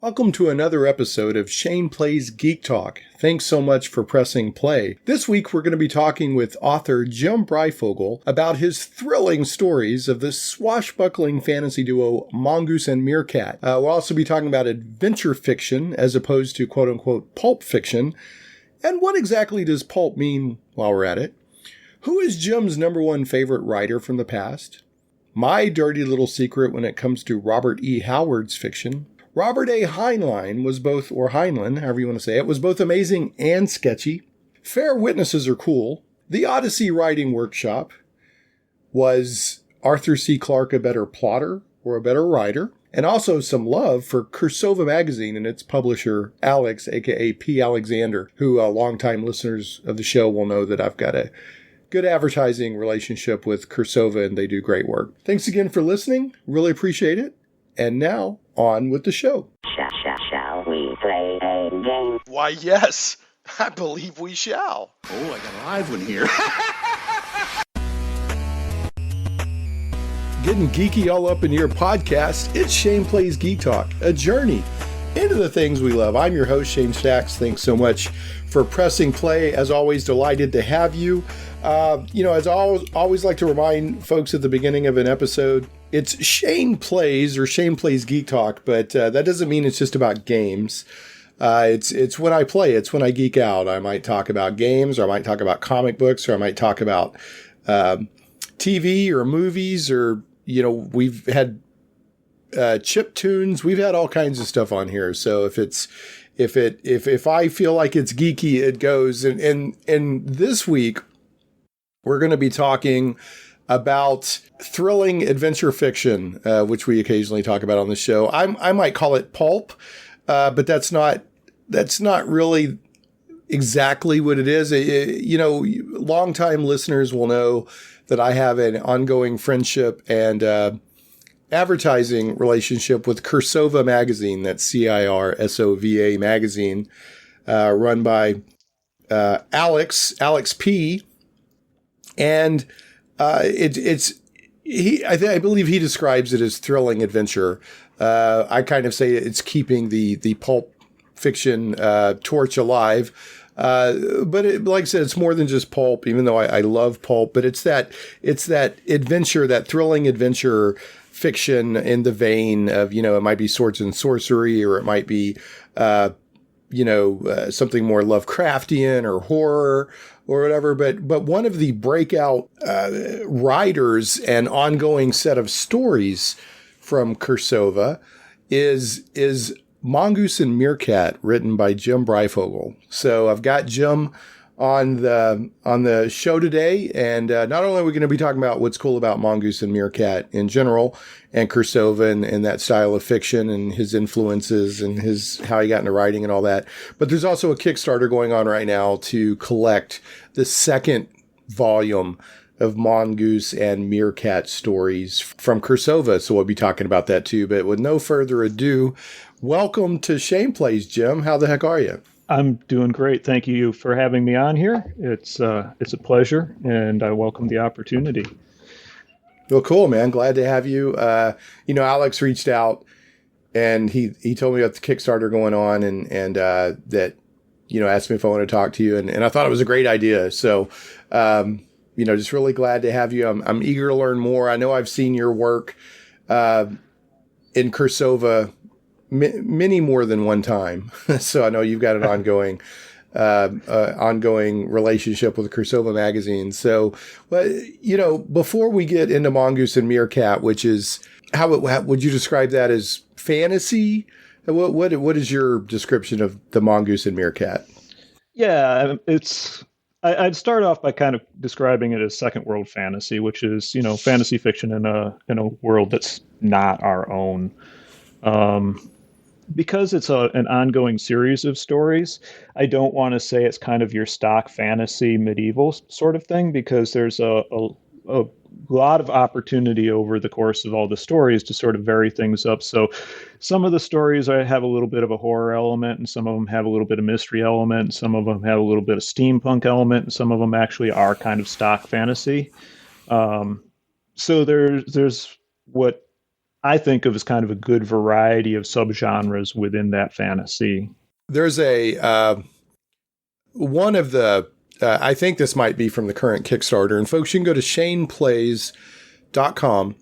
Welcome to another episode of Shane Plays Geek Talk. Thanks so much for pressing play. This week we're going to be talking with author Jim Breyfogle about his thrilling stories of the swashbuckling fantasy duo Mongoose and Meerkat. We'll also be talking about adventure fiction as opposed to quote-unquote pulp fiction. And what exactly does pulp mean while we're at it? Who is Jim's number one favorite writer from the past? My dirty little secret when it comes to Robert E. Howard's fiction. Robert A. Heinlein was both, or Heinlein, however you want to say it, was both amazing and sketchy. Fair witnesses are cool. The Odyssey Writing Workshop. Was Arthur C. Clarke a better plotter or a better writer? And also some love for CIRSOVA magazine and its publisher, Alex, aka P. Alexander, who longtime listeners of the show will know that I've got a good advertising relationship with CIRSOVA and they do great work. Thanks again for listening. Really appreciate it. And now, on with the show. Shall we play a game? Why, yes. I believe we shall. Oh, I got a live one here. Getting geeky all up in your podcast, it's Shane Plays Geek Talk, a journey into the things we love. I'm your host, Shane Stacks. Thanks so much for pressing play. As always, delighted to have you. As I always like to remind folks at the beginning of an episode, it's Shane Plays or Shane Plays Geek Talk, but that doesn't mean it's just about games. It's when I play, it's when I geek out. I might talk about games, or I might talk about comic books, or I might talk about TV or movies, or we've had chip tunes. We've had all kinds of stuff on here. So if I feel like it's geeky, it goes. And this week we're going to be talking about thrilling adventure fiction, which we occasionally talk about on the show. I might call it pulp, but that's not really exactly what it is. Longtime listeners will know that I have an ongoing friendship and advertising relationship with CIRSOVA magazine. That's CIRSOVA magazine, run by Alex P. And I believe he describes it as thrilling adventure. I kind of say it's keeping the pulp fiction torch alive. But like I said, it's more than just pulp, even though I love pulp, but it's that adventure, that thrilling adventure fiction in the vein of, it might be swords and sorcery, or it might be, something more Lovecraftian or horror or whatever. But one of the breakout writers and ongoing set of stories from CIRSOVA is Mongoose and Meerkat, written by Jim Breyfogle. So I've got Jim on the show today, and not only are we going to be talking about what's cool about Mongoose and Meerkat in general, and CIRSOVA and that style of fiction and his influences and how he got into writing and all that, but there's also a Kickstarter going on right now to collect the second volume of Mongoose and Meerkat stories from CIRSOVA. So we'll be talking about that too. But with no further ado, welcome to Shane Plays, Jim. How the heck are you? I'm doing great. Thank you for having me on here. It's a pleasure, and I welcome the opportunity. Well, cool, man. Glad to have you. Alex reached out, and he told me about the Kickstarter going on, and that asked me if I want to talk to you, and I thought it was a great idea. So, just really glad to have you. I'm eager to learn more. I know I've seen your work in CIRSOVA many more than one time. So I know you've got an ongoing relationship with CIRSOVA magazine. So, before we get into Mongoose and Meerkat, which is how would you describe that as fantasy? What is your description of the Mongoose and Meerkat? Yeah, I'd start off by kind of describing it as second world fantasy, which is, fantasy fiction in a world that's not our own. Because it's an ongoing series of stories, I don't want to say it's kind of your stock fantasy medieval sort of thing, because there's a lot of opportunity over the course of all the stories to sort of vary things up. So some of the stories have a little bit of a horror element, and some of them have a little bit of mystery element, and some of them have a little bit of steampunk element, and some of them actually are kind of stock fantasy. So there's what I think of as kind of a good variety of subgenres within that fantasy. There's one of the, I think this might be from the current Kickstarter. And folks, you can go to shaneplays.com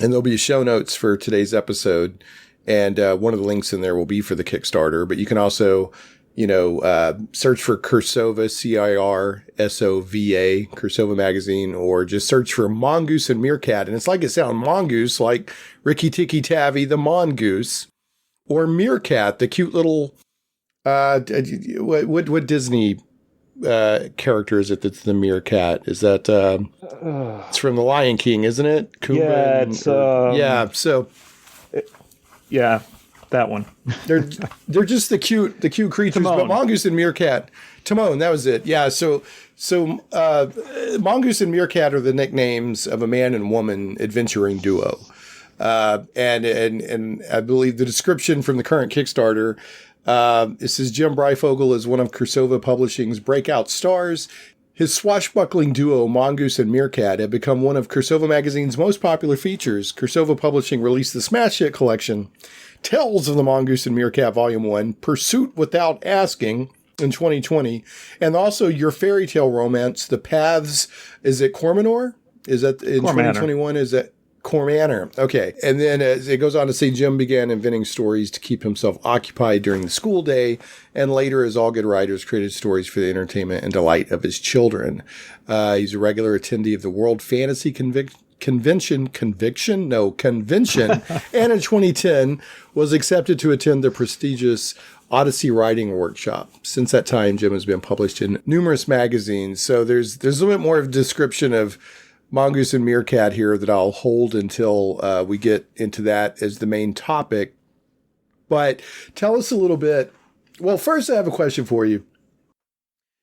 and there'll be show notes for today's episode. And one of the links in there will be for the Kickstarter. But you can also, search for CIRSOVA, CIRSOVA, CIRSOVA magazine, or just search for Mongoose and Meerkat. And it's like it sounds, mongoose, like Ricky Tikki Tavi, the mongoose, or Meerkat, the cute little, what Disney character is it that's the meerkat? Is that, it's from The Lion King, isn't it? Kumba Yeah, that one. they're just the cute creatures. Timon. But Mongoose and Meerkat, Timon, that was it. Yeah. So Mongoose and Meerkat are the nicknames of a man and woman adventuring duo. And I believe the description from the current Kickstarter, it says Jim Breyfogle is one of CIRSOVA Publishing's breakout stars. His swashbuckling duo, Mongoose and Meerkat, have become one of CIRSOVA magazine's most popular features. CIRSOVA Publishing released the smash hit collection, Tales of the Mongoose and Meerkat Volume 1, Pursuit Without Asking, in 2020, and also your fairy tale romance, The Paths, is it Cormanor? Is that in 2021? Is that Cormanor? Okay. And then it goes on to say Jim began inventing stories to keep himself occupied during the school day, and later, as all good writers, created stories for the entertainment and delight of his children. He's a regular attendee of the World Fantasy Convention, and in 2010 was accepted to attend the prestigious Odyssey Writing Workshop. Since that time, Jim has been published in numerous magazines. So there's a little bit more of a description of Mongoose and Meerkat here that I'll hold until we get into that as the main topic. But tell us a little bit. Well, first I have a question for you.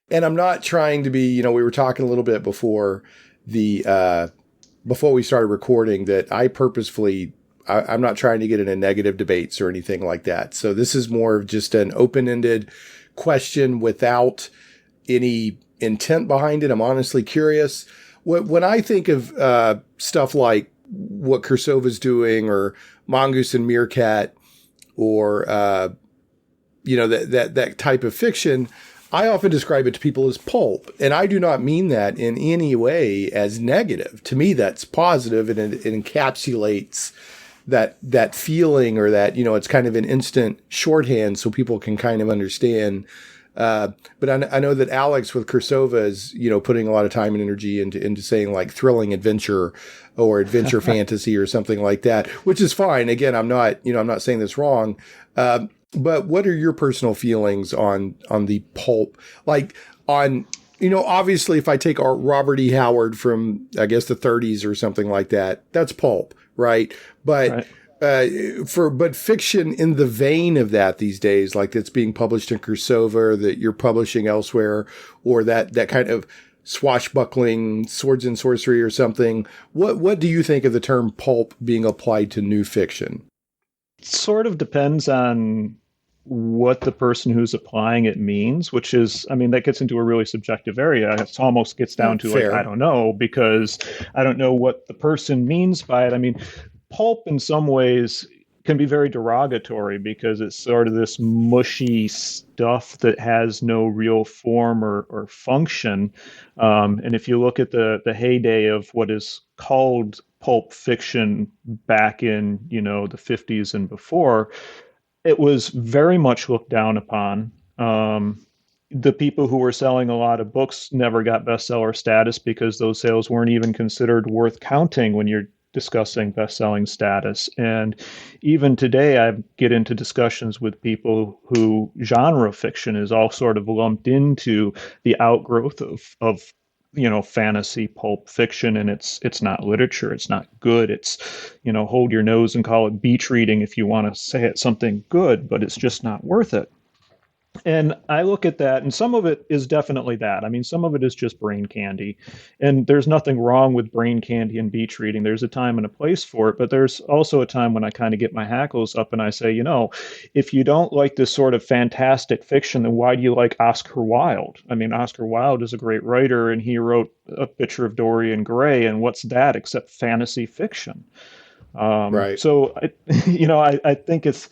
And I'm not trying to be, we were talking a little bit before we started recording that I purposefully, I'm not trying to get into negative debates or anything like that. So this is more of just an open-ended question without any intent behind it. I'm honestly curious. When I think of stuff like what CIRSOVA is doing, or Mongoose and Meerkat, or that type of fiction, I often describe it to people as pulp, and I do not mean that in any way as negative. To me, that's positive, and it encapsulates that feeling, or that it's kind of an instant shorthand so people can kind of understand. But I know that Alex with CIRSOVA is, putting a lot of time and energy into saying like thrilling adventure or adventure fantasy or something like that, which is fine. Again, I'm not saying that's wrong. But what are your personal feelings on the pulp? Like obviously if I take our Robert E. Howard from, I guess, the 30s or something like that, that's pulp, right? But Right. But fiction in the vein of that these days, like that's being published in CIRSOVA, or that you're publishing elsewhere, or that kind of swashbuckling, swords and sorcery or something. What do you think of the term pulp being applied to new fiction? It sort of depends on what the person who's applying it means, which is, that gets into a really subjective area. It almost gets down to Fair. I don't know, because I don't know what the person means by it. Pulp in some ways can be very derogatory because it's sort of this mushy stuff that has no real form or function. And if you look at the heyday of what is called pulp fiction back in, the 50s and before, it was very much looked down upon. The people who were selling a lot of books never got bestseller status because those sales weren't even considered worth counting when you're discussing best-selling status. And even today, I get into discussions with people who genre fiction is all sort of lumped into the outgrowth of fantasy pulp fiction, and it's not literature, it's not good, it's hold your nose and call it beach reading if you want to say it's something good, but it's just not worth it. And I look at that, and some of it is definitely that. Some of it is just brain candy. And there's nothing wrong with brain candy and beach reading. There's a time and a place for it, but there's also a time when I kind of get my hackles up and I say, if you don't like this sort of fantastic fiction, then why do you like Oscar Wilde? Oscar Wilde is a great writer, and he wrote A Picture of Dorian Gray, and what's that except fantasy fiction? Right. So, I think it's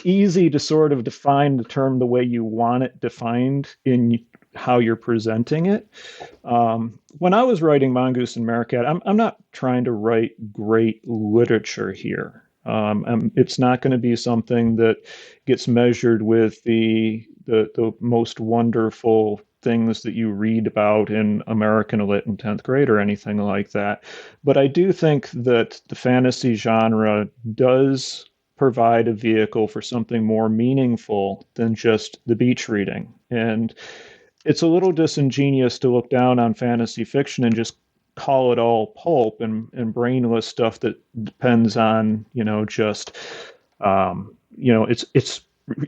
easy to sort of define the term the way you want it defined in how you're presenting it. When I was writing Mongoose and Meerkat, I'm not trying to write great literature here. It's not going to be something that gets measured with the most wonderful things that you read about in American Lit in 10th grade or anything like that. But I do think that the fantasy genre does provide a vehicle for something more meaningful than just the beach reading. And it's a little disingenuous to look down on fantasy fiction and just call it all pulp and brainless stuff that depends on, just, it's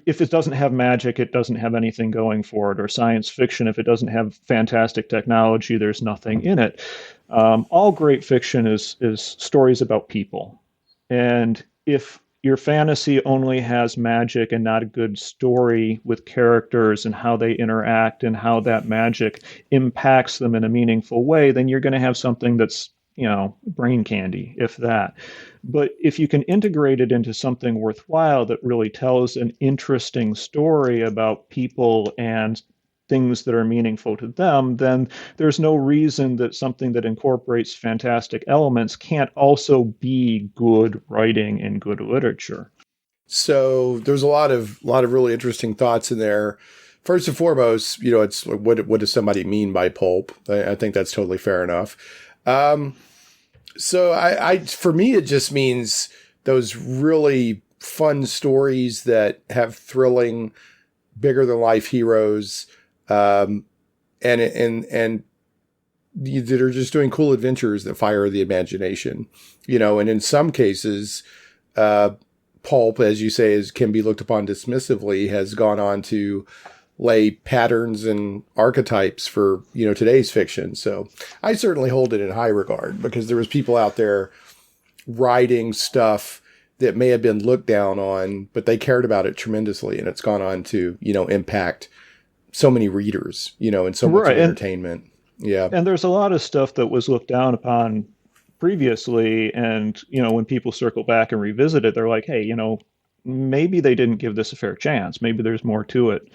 if it doesn't have magic, it doesn't have anything going for it, or science fiction, if it doesn't have fantastic technology, there's nothing in it. All great fiction is stories about people. And if your fantasy only has magic and not a good story with characters and how they interact and how that magic impacts them in a meaningful way, then you're going to have something that's, brain candy, if that. But if you can integrate it into something worthwhile that really tells an interesting story about people and things that are meaningful to them, then there's no reason that something that incorporates fantastic elements can't also be good writing and good literature. So there's a lot of really interesting thoughts in there. First and foremost, it's what does somebody mean by pulp? I think that's totally fair enough. So I for me, it just means those really fun stories that have thrilling, bigger than life heroes, and that are just doing cool adventures that fire the imagination, and in some cases, pulp, as you say, can be looked upon dismissively, has gone on to lay patterns and archetypes for, today's fiction. So I certainly hold it in high regard because there was people out there writing stuff that may have been looked down on, but they cared about it tremendously. And it's gone on to, impact so many readers, and so much entertainment. Yeah. And there's a lot of stuff that was looked down upon previously. And, when people circle back and revisit it, they're like, hey, maybe they didn't give this a fair chance. Maybe there's more to it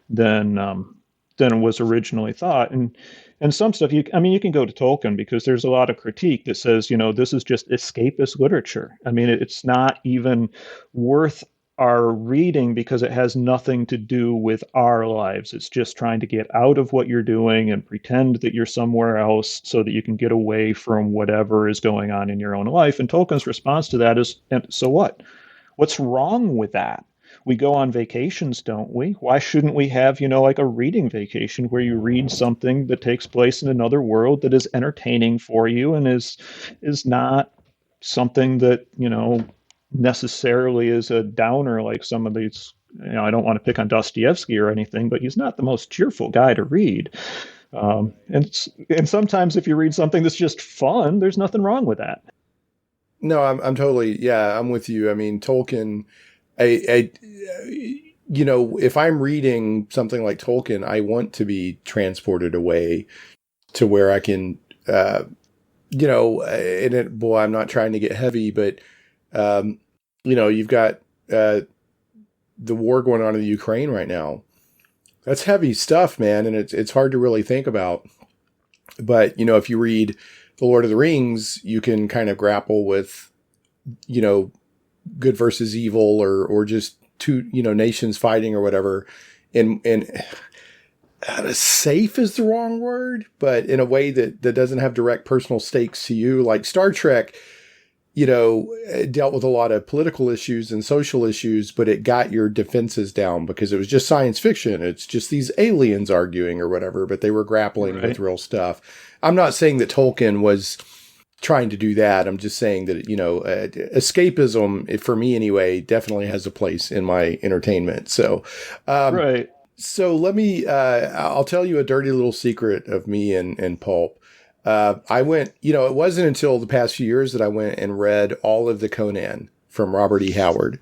than was originally thought. And some stuff, you can go to Tolkien because there's a lot of critique that says, this is just escapist literature. It's not even worth our reading because it has nothing to do with our lives. It's just trying to get out of what you're doing and pretend that you're somewhere else so that you can get away from whatever is going on in your own life. And Tolkien's response to that is, and so what? What's wrong with that? We go on vacations, don't we? Why shouldn't we have, like a reading vacation where you read something that takes place in another world that is entertaining for you and is not something that, necessarily is a downer like some of these, I don't want to pick on Dostoevsky or anything, but he's not the most cheerful guy to read. And sometimes if you read something that's just fun, there's nothing wrong with that. No, I'm totally, yeah, I'm with you. Tolkien, if I'm reading something like Tolkien, I want to be transported away to where I can, I'm not trying to get heavy, but, you've got, the war going on in the Ukraine right now. That's heavy stuff, man. And it's hard to really think about, but, if you read The Lord of the Rings, you can kind of grapple with, good versus evil or just two, nations fighting or whatever. And safe is the wrong word, but in a way that doesn't have direct personal stakes to you. Like Star Trek, dealt with a lot of political issues and social issues, but it got your defenses down because it was just science fiction. It's just these aliens arguing or whatever, but they were grappling with real stuff. I'm not saying that Tolkien was trying to do that. I'm just saying that, escapism, for me anyway, definitely has a place in my entertainment. So, right. So let me, I'll tell you a dirty little secret of me and pulp. I went, it wasn't until the past few years that I went and read all of the Conan from Robert E. Howard.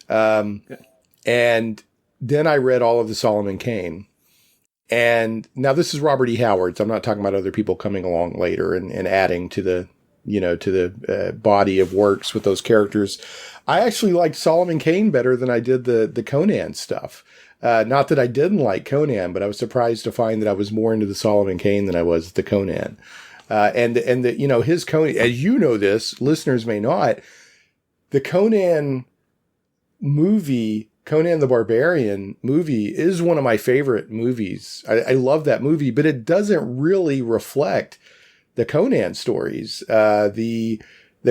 And then I read all of the Solomon Kane. And now this is Robert E. Howard, so I'm not talking about other people coming along later and adding to the to the body of works with those characters. I actually liked Solomon Kane better than I did the Conan stuff. Not that I didn't like Conan, but I was surprised to find that I was more into the Solomon Kane than I was the Conan. And his Conan, as you know this, listeners may not, the Conan movie, Conan the Barbarian movie, is one of my favorite movies. I love that movie, but it doesn't really reflect the Conan stories. The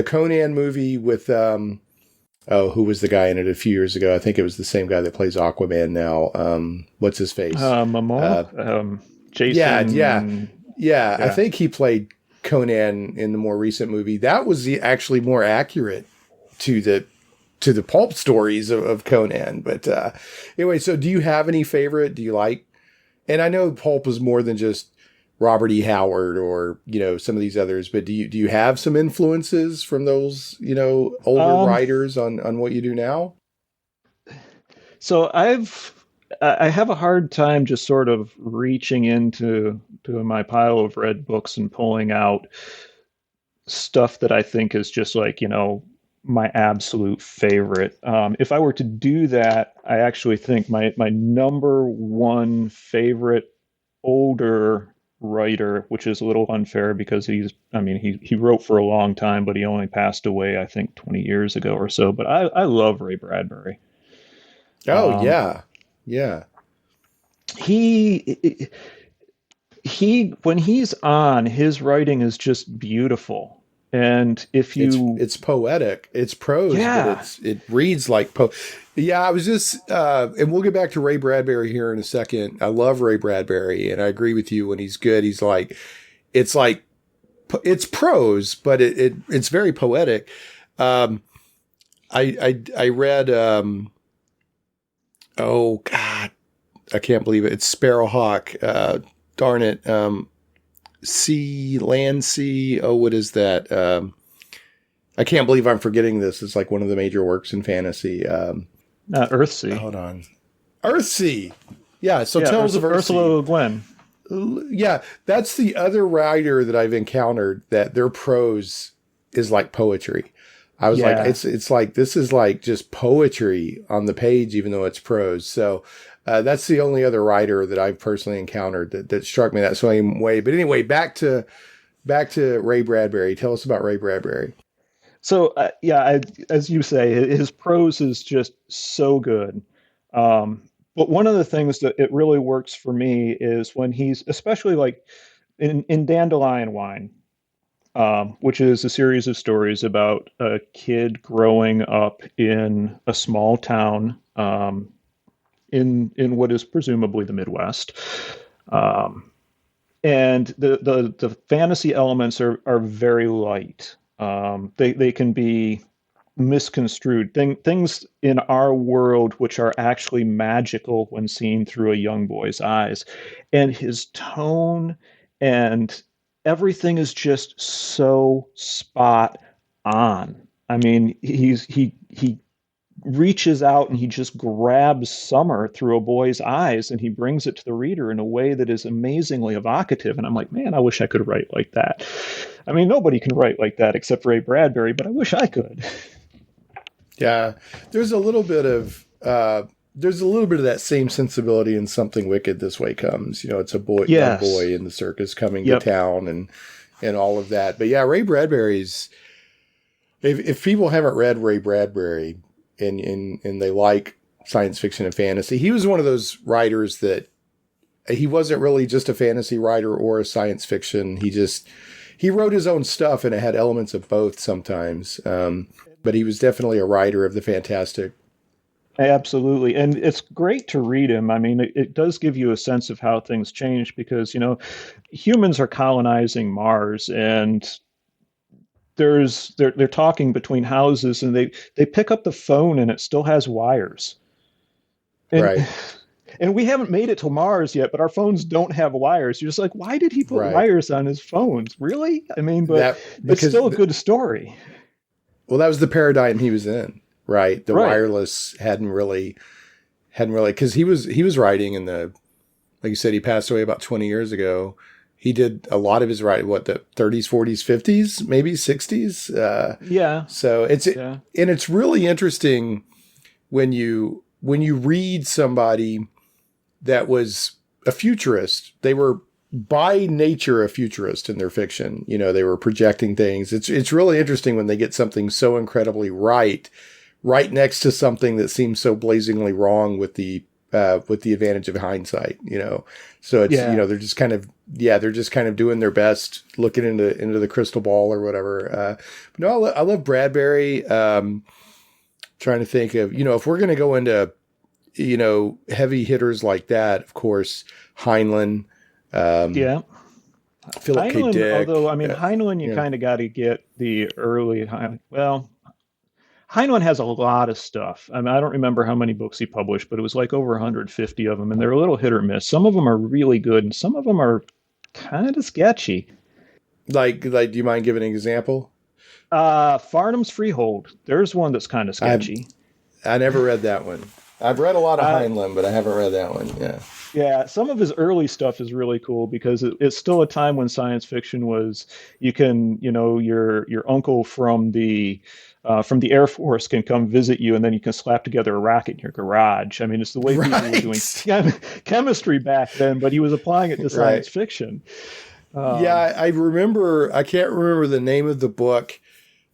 Conan movie with, who was the guy in it a few years ago? I think it was the same guy that plays Aquaman now. What's his face? Momoa? Jason. Yeah. I think he played Conan in the more recent movie. That was actually more accurate to the pulp stories of Conan. But anyway, so do you have any favorite? Do you like? And I know pulp is more than just Robert E. Howard or some of these others, but do you have some influences from those older writers on what you do now? So I have a hard time just sort of reaching into my pile of read books and pulling out stuff that I think is just like, my absolute favorite. If I were to do that, I actually think my number one favorite older writer, which is a little unfair because he wrote for a long time, but he only passed away, I think, 20 years ago or so. But I love Ray Bradbury. Oh, yeah. Yeah. He when he's on, his writing is just beautiful. And if it's poetic, it's prose, but it reads like Yeah, I was just, and we'll get back to Ray Bradbury here in a second. I love Ray Bradbury, and I agree with you when he's good. He's like, it's prose, but it's very poetic. I read, oh God, I can't believe it. It's Sparrowhawk. Darn it. Land Sea. Oh, what is that? I can't believe I'm forgetting this. It's like one of the major works in fantasy. Earthsea. Hold on. Earthsea. Yeah. So Tales of Earthsea. Ursula Le Guin. Yeah. That's the other writer that I've encountered that their prose is like poetry. I was like, it's like, this is like just poetry on the page, even though it's prose. So, that's the only other writer that I've personally encountered that struck me that same way. But anyway, back to Ray Bradbury. Tell us about Ray Bradbury. So, as you say, his prose is just so good. But one of the things that it really works for me is when he's, especially like in Dandelion Wine, which is a series of stories about a kid growing up in a small town in what is presumably the Midwest. And the fantasy elements are very light. They can be misconstrued. Things in our world which are actually magical when seen through a young boy's eyes. And his tone and everything is just so spot on. I mean, he reaches out and he just grabs summer through a boy's eyes and he brings it to the reader in a way that is amazingly evocative. And I'm like, man, I wish I could write like that. I mean, nobody can write like that except Ray Bradbury, but I wish I could. Yeah, there's a little bit of that same sensibility in Something Wicked This Way Comes. It's a boy in the circus coming to town and all of that. But yeah, Ray Bradbury's, if people haven't read Ray Bradbury and they like science fiction and fantasy, he was one of those writers that he wasn't really just a fantasy writer or a science fiction. He wrote his own stuff and it had elements of both sometimes. But he was definitely a writer of the fantastic. Absolutely. And it's great to read him. I mean, it does give you a sense of how things change because, humans are colonizing Mars and they're talking between houses and they pick up the phone and it still has wires. And, right. And we haven't made it to Mars yet, but our phones don't have wires. You're just like, why did he put wires on his phones? Really? I mean, but it's still a good story. Well, that was the paradigm he was in, right? The wireless hadn't really, because he was writing in like you said, he passed away about 20 years ago. He did a lot of his writing, the 30s, 40s, 50s, maybe 60s. Yeah. So and it's really interesting when you read somebody that was a futurist. They were by nature a futurist in their fiction. They were projecting things. It's really interesting when they get something so incredibly right next to something that seems so blazingly wrong with the advantage of hindsight. So it's they're just kind of doing their best, looking into the crystal ball or whatever. But no, I love Bradbury. Trying to think of if we're going to go into heavy hitters like that, of course, Heinlein. Philip K. Heinlein, Dick. although Heinlein, you kind of got to get the early. Heinlein has a lot of stuff. I don't remember how many books he published, but it was like over 150 of them, and they're a little hit or miss. Some of them are really good, and some of them are kind of sketchy. Like, do you mind giving an example? Farnham's Freehold. There's one that's kind of sketchy. I never read that one. I've read a lot of Heinlein, but I haven't read that one. Yeah. Yeah, some of his early stuff is really cool because it's still a time when science fiction was, you can, your uncle from the Air Force can come visit you, and then you can slap together a rocket in your garage. I mean, it's the way people were doing chemistry back then, but he was applying it to science fiction. I remember, I can't remember the name of the book.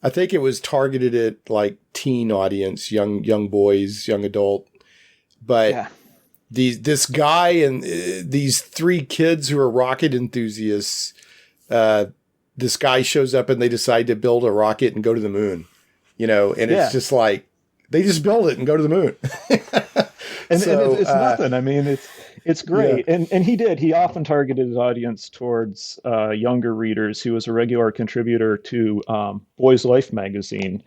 I think it was targeted at like teen audience, young boys, young adult. But this guy and these three kids who are rocket enthusiasts, this guy shows up and they decide to build a rocket and go to the moon, and it's just like, they just build it and go to the moon. and it's nothing. I mean, it's great. Yeah. And he often targeted his audience towards younger readers. He was a regular contributor to Boys Life magazine,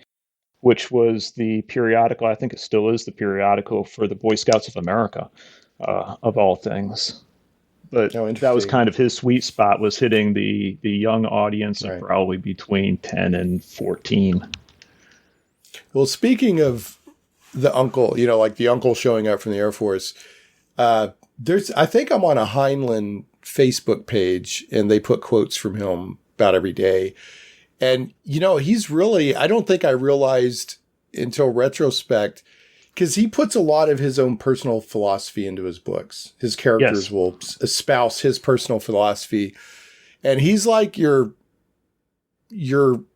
which was the periodical, I think it still is the periodical for the Boy Scouts of America, of all things. But that was kind of his sweet spot, was hitting the young audience of probably between 10 and 14. Well, speaking of the uncle, like the uncle showing up from the Air Force, I think I'm on a Heinlein Facebook page, and they put quotes from him about every day. And, he's really, I don't think I realized until retrospect, because he puts a lot of his own personal philosophy into his books. His characters will espouse his personal philosophy. And he's like your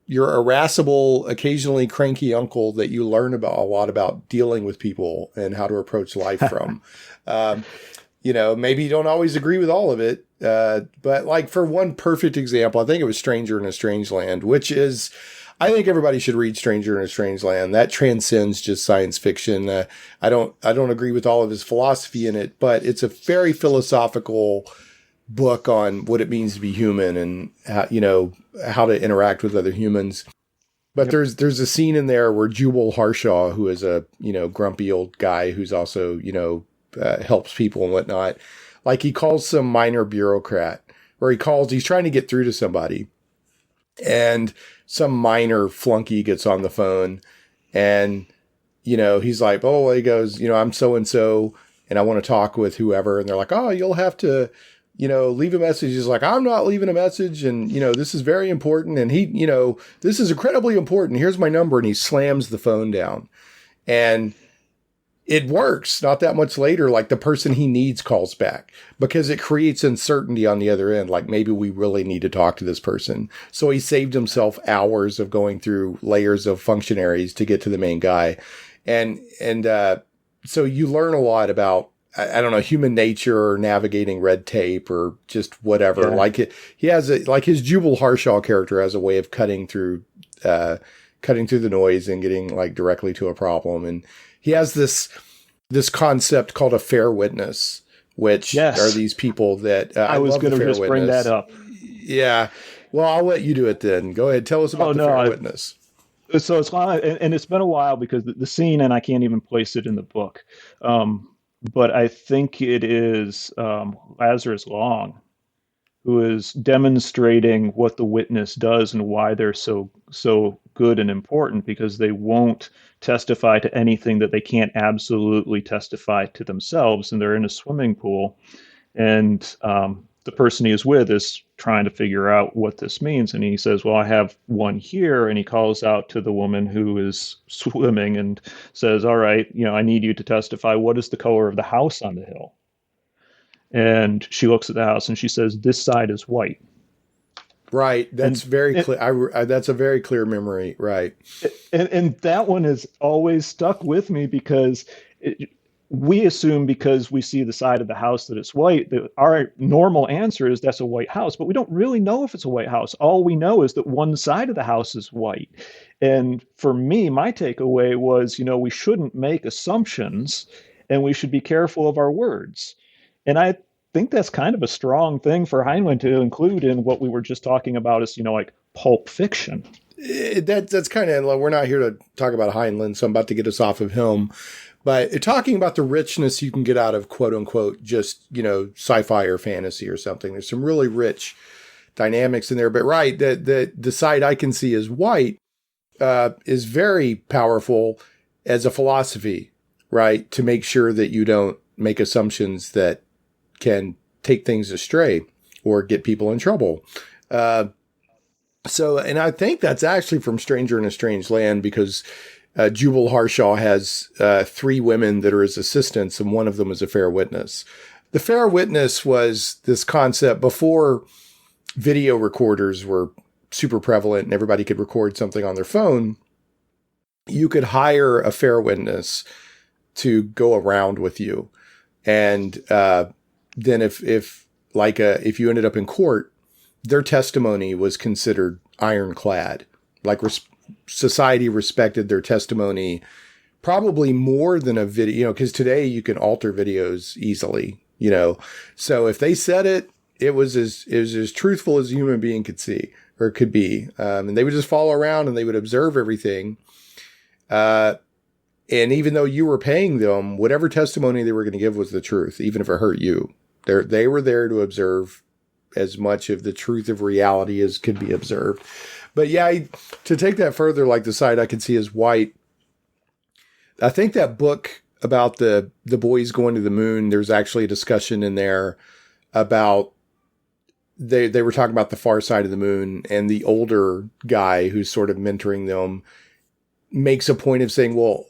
irascible, occasionally cranky uncle that you learn a lot about dealing with people and how to approach life from. Maybe you don't always agree with all of it. But like, for one perfect example, I think it was Stranger in a Strange Land, which is, I think everybody should read Stranger in a Strange Land. That transcends just science fiction. I don't agree with all of his philosophy in it, but it's a very philosophical book on what it means to be human and how to interact with other humans. But there's a scene in there where Jubal Harshaw, who is a grumpy old guy who's also helps people and whatnot, like he calls some minor bureaucrat, or he's trying to get through to somebody, and some minor flunky gets on the phone, and he's like, he goes, I'm so and so, and I want to talk with whoever, and they're like, oh, you'll have to leave a message. He's like, I'm not leaving a message, and this is very important, and he this is incredibly important, here's my number, and he slams the phone down, and it works. Not that much later, like the person he needs calls back, because it creates uncertainty on the other end. Like, maybe we really need to talk to this person. So he saved himself hours of going through layers of functionaries to get to the main guy. And so you learn a lot about, I don't know, human nature or navigating red tape or just whatever. Yeah. Like he has his Jubal Harshaw character has a way of cutting through the noise and getting like directly to a problem. And he has this concept called a fair witness, which are these people that I was going to just bring that up. Yeah. Well, I'll let you do it then. Go ahead. Tell us about the fair witness. So it's and it's been a while because the scene, and I can't even place it in the book. But I think it is Lazarus Long, who is demonstrating what the witness does and why they're so good and important, because they won't testify to anything that they can't absolutely testify to themselves. And they're in a swimming pool, and the person he is with is trying to figure out what this means. And he says, well, I have one here. And he calls out to the woman who is swimming and says, all right, I need you to testify. What is the color of the house on the hill? And she looks at the house and she says, this side is white. Right. That's very clear. That's a very clear memory. Right. And that one has always stuck with me because we assume because we see the side of the house that it's white, that our normal answer is that's a white house, but we don't really know if it's a white house. All we know is that one side of the house is white. And for me, my takeaway was, we shouldn't make assumptions and we should be careful of our words. And I think that's kind of a strong thing for Heinlein to include in what we were just talking about as, like pulp fiction. That's kind of, we're not here to talk about Heinlein, so I'm about to get us off of him. But talking about the richness you can get out of quote unquote, just, sci-fi or fantasy or something, there's some really rich dynamics in there. But right, the side I can see as white is very powerful as a philosophy, right? To make sure that you don't make assumptions that can take things astray or get people in trouble. And I think that's actually from Stranger in a Strange Land, because Jubal Harshaw has 3 women that are his assistants, and one of them is a fair witness. The fair witness was this concept before video recorders were super prevalent and everybody could record something on their phone. You could hire a fair witness to go around with you. And then if you ended up in court, their testimony was considered ironclad. Like society respected their testimony probably more than a video, because today you can alter videos easily, So if they said it, it was as truthful as a human being could see or could be. And they would just follow around and they would observe everything. And even though you were paying them, whatever testimony they were going to give was the truth, even if it hurt you. They were there to observe as much of the truth of reality as could be observed. But yeah, to take that further, like the side I can see as white, I think that book about the boys going to the moon, there's actually a discussion in there about they were talking about the far side of the moon, and the older guy who's sort of mentoring them makes a point of saying, well,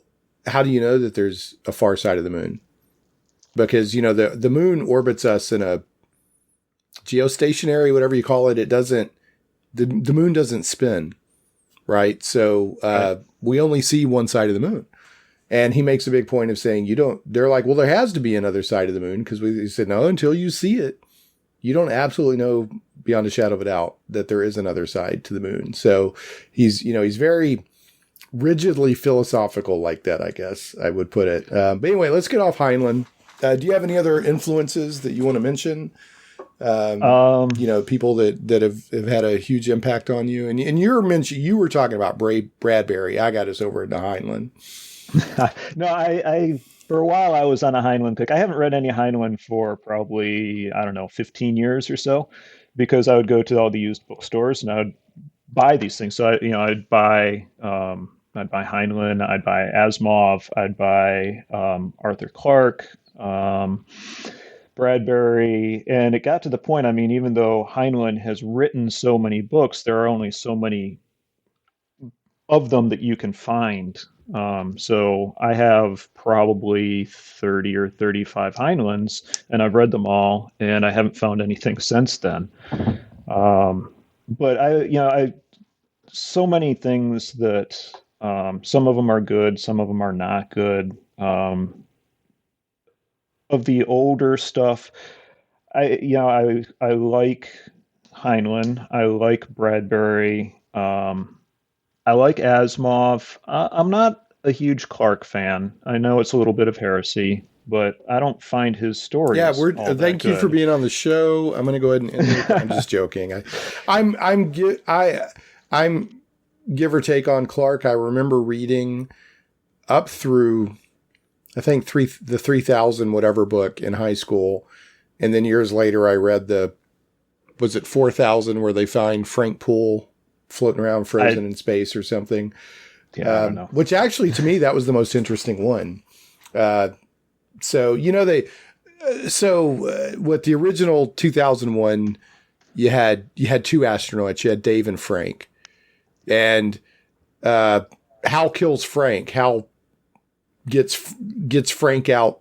how do you know that there's a far side of the moon? Because, the moon orbits us in a geostationary, whatever you call it. It doesn't, the moon doesn't spin, right? So we only see one side of the moon. And he makes a big point of saying, they're like, well, there has to be another side of the moon, because we said, no, until you see it, you don't absolutely know beyond a shadow of a doubt that there is another side to the moon. So he's very rigidly philosophical like that, I guess I would put it. But anyway, let's get off Heinlein. Do you have any other influences that you want to mention? People that have had a huge impact on you. And you were talking about Bradbury. I got us over into Heinlein. No, I for a while I was on a Heinlein kick. I haven't read any Heinlein for probably, 15 years or so, because I would go to all the used bookstores and I would buy these things. So I'd buy Heinlein, I'd buy Asimov, I'd buy Arthur Clarke, Bradbury, and it got to the point, even though Heinlein has written so many books, there are only so many of them that you can find. So I have probably 30 or 35 Heinleins, and I've read them all, and I haven't found anything since then. But so many things that some of them are good, some of them are not good. Of the older stuff, I like Heinlein. I like Bradbury. I like Asimov. I'm not a huge Clarke fan. I know it's a little bit of heresy, but I don't find his stories. Yeah, thank you for being on the show. I'm going to go ahead and end it. I'm just joking. I'm give or take on Clarke. I remember reading up through, I think the 3000 whatever book in high school, and then years later I read was it 4000 where they find Frank Poole floating around frozen in space or something. Yeah, I don't know. Which actually, to me, that was the most interesting one. So, With the original 2001, you had two astronauts. You had Dave and Frank, and Hal kills Frank. Hal gets Frank out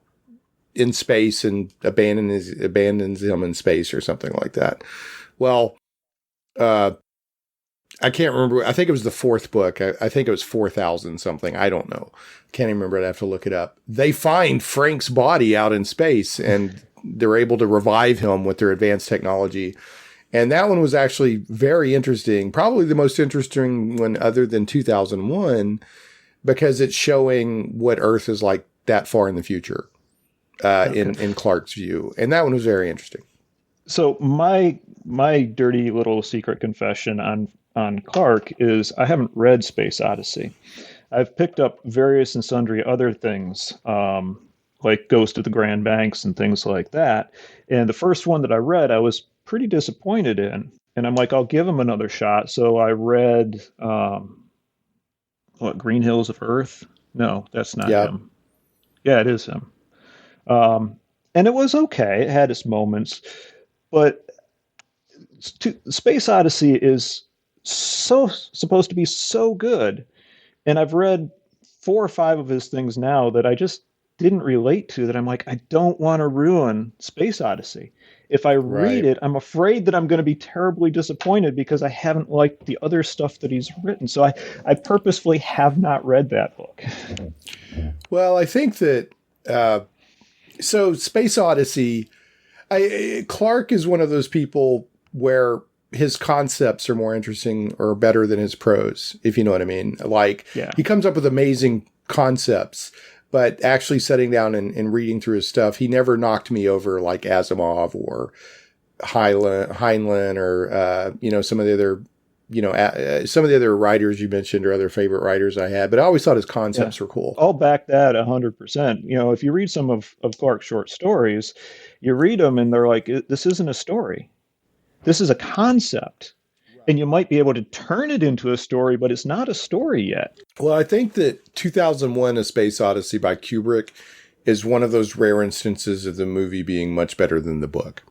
in space and abandons him in space or something like that. Well, I can't remember. I think it was the fourth book. I think it was 4,000 something. I don't know. Can't even remember. I'd have to look it up. They find Frank's body out in space, and they're able to revive him with their advanced technology. And that one was actually very interesting. Probably the most interesting one other than 2001, because it's showing what Earth is like that far in the future, in Clark's view. And that one was very interesting. So my dirty little secret confession on Clark is I haven't read Space Odyssey. I've picked up various and sundry other things, like Ghost of the Grand Banks and things like that. And the first one that I read, I was pretty disappointed in. And I'm like, I'll give him another shot. So I read, Green Hills of Earth? No, that's not him. Yeah, it is him. And it was okay. It had its moments. But Space Odyssey is supposed to be so good. And I've read 4 or 5 of his things now that I just didn't relate to, that I'm like, I don't want to ruin Space Odyssey. If I read it, I'm afraid that I'm going to be terribly disappointed because I haven't liked the other stuff that he's written. So I purposefully have not read that book. Well, I think that, so Space Odyssey, Clark is one of those people where his concepts are more interesting or better than his prose, if you know what I mean. Like, he comes up with amazing concepts, but actually sitting down and reading through his stuff, he never knocked me over like Asimov or Heinlein or, some of the other, some of the other writers you mentioned or other favorite writers I had, but I always thought his concepts were cool. I'll back that 100%. If you read some of Clark's short stories, you read them and they're like, this isn't a story. This is a concept. And you might be able to turn it into a story, but it's not a story yet. Well, I think that 2001: A Space Odyssey by Kubrick is one of those rare instances of the movie being much better than the book.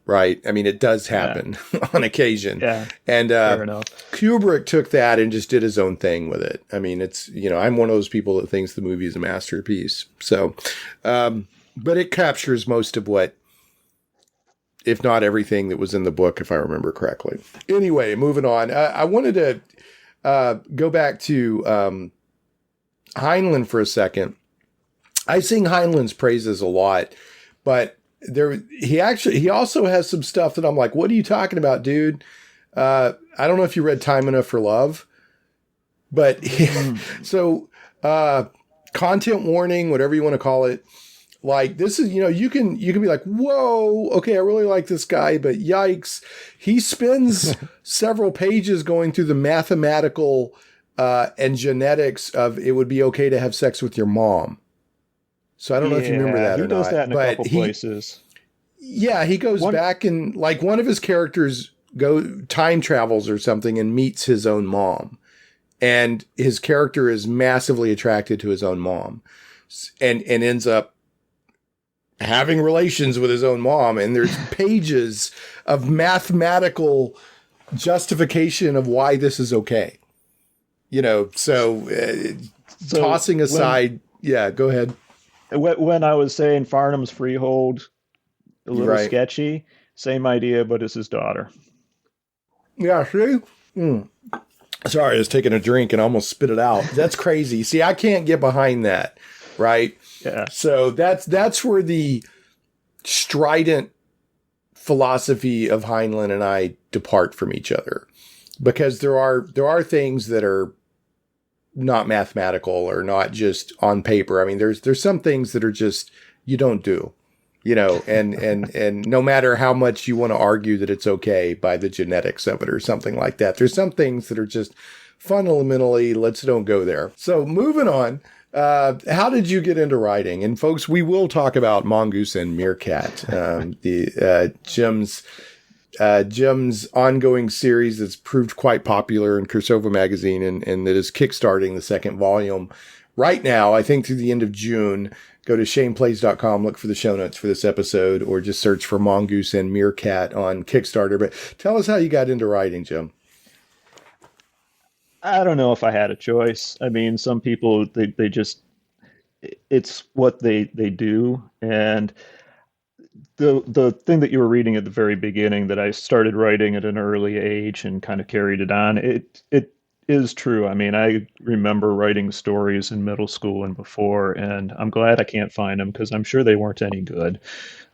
Right? I mean, it does happen on occasion. Yeah. And fair enough. Kubrick took that and just did his own thing with it. I mean, it's, I'm one of those people that thinks the movie is a masterpiece. So, but it captures most of what, if not everything that was in the book, if I remember correctly. Anyway, moving on. I wanted to go back to Heinlein for a second. I sing Heinlein's praises a lot, but he also has some stuff that I'm like, what are you talking about, dude? I don't know if you read Time Enough for Love, but content warning, whatever you want to call it. Like, this is, you can be like, whoa, okay, I really like this guy, but yikes. He spends several pages going through the mathematical and genetics of it would be okay to have sex with your mom. So I don't know if you remember that or not. He does that in a couple places. Yeah, he goes back and, like, one of his characters time travels or something and meets his own mom. And his character is massively attracted to his own mom and ends up having relations with his own mom, and there's pages of mathematical justification of why this is okay. Tossing aside, go ahead. When I was saying Farnham's Freehold, a little sketchy, same idea, but it's his daughter. Yeah, see? Sorry, I was taking a drink and almost spit it out. That's crazy. See, I can't get behind that, right? Yeah. So that's where the strident philosophy of Heinlein and I depart from each other, because there are things that are not mathematical or not just on paper. I mean, there's some things that are just, you don't do, and no matter how much you want to argue that it's okay by the genetics of it or something like that, there's some things that are just fundamentally, let's don't go there. So moving on. How did you get into writing? And folks, we will talk about Mongoose and Meerkat, Jim's ongoing series that's proved quite popular in CIRSOVA magazine and that is kickstarting the second volume right now, I think through the end of June. go to shaneplays.com, look for the show notes for this episode, or just search for Mongoose and Meerkat on Kickstarter. But tell us how you got into writing, Jim. I don't know if I had a choice. I mean, some people, they just, it's what they do. And the thing that you were reading at the very beginning, that I started writing at an early age and kind of carried it on, it is true. I mean, I remember writing stories in middle school and before, and I'm glad I can't find them because I'm sure they weren't any good.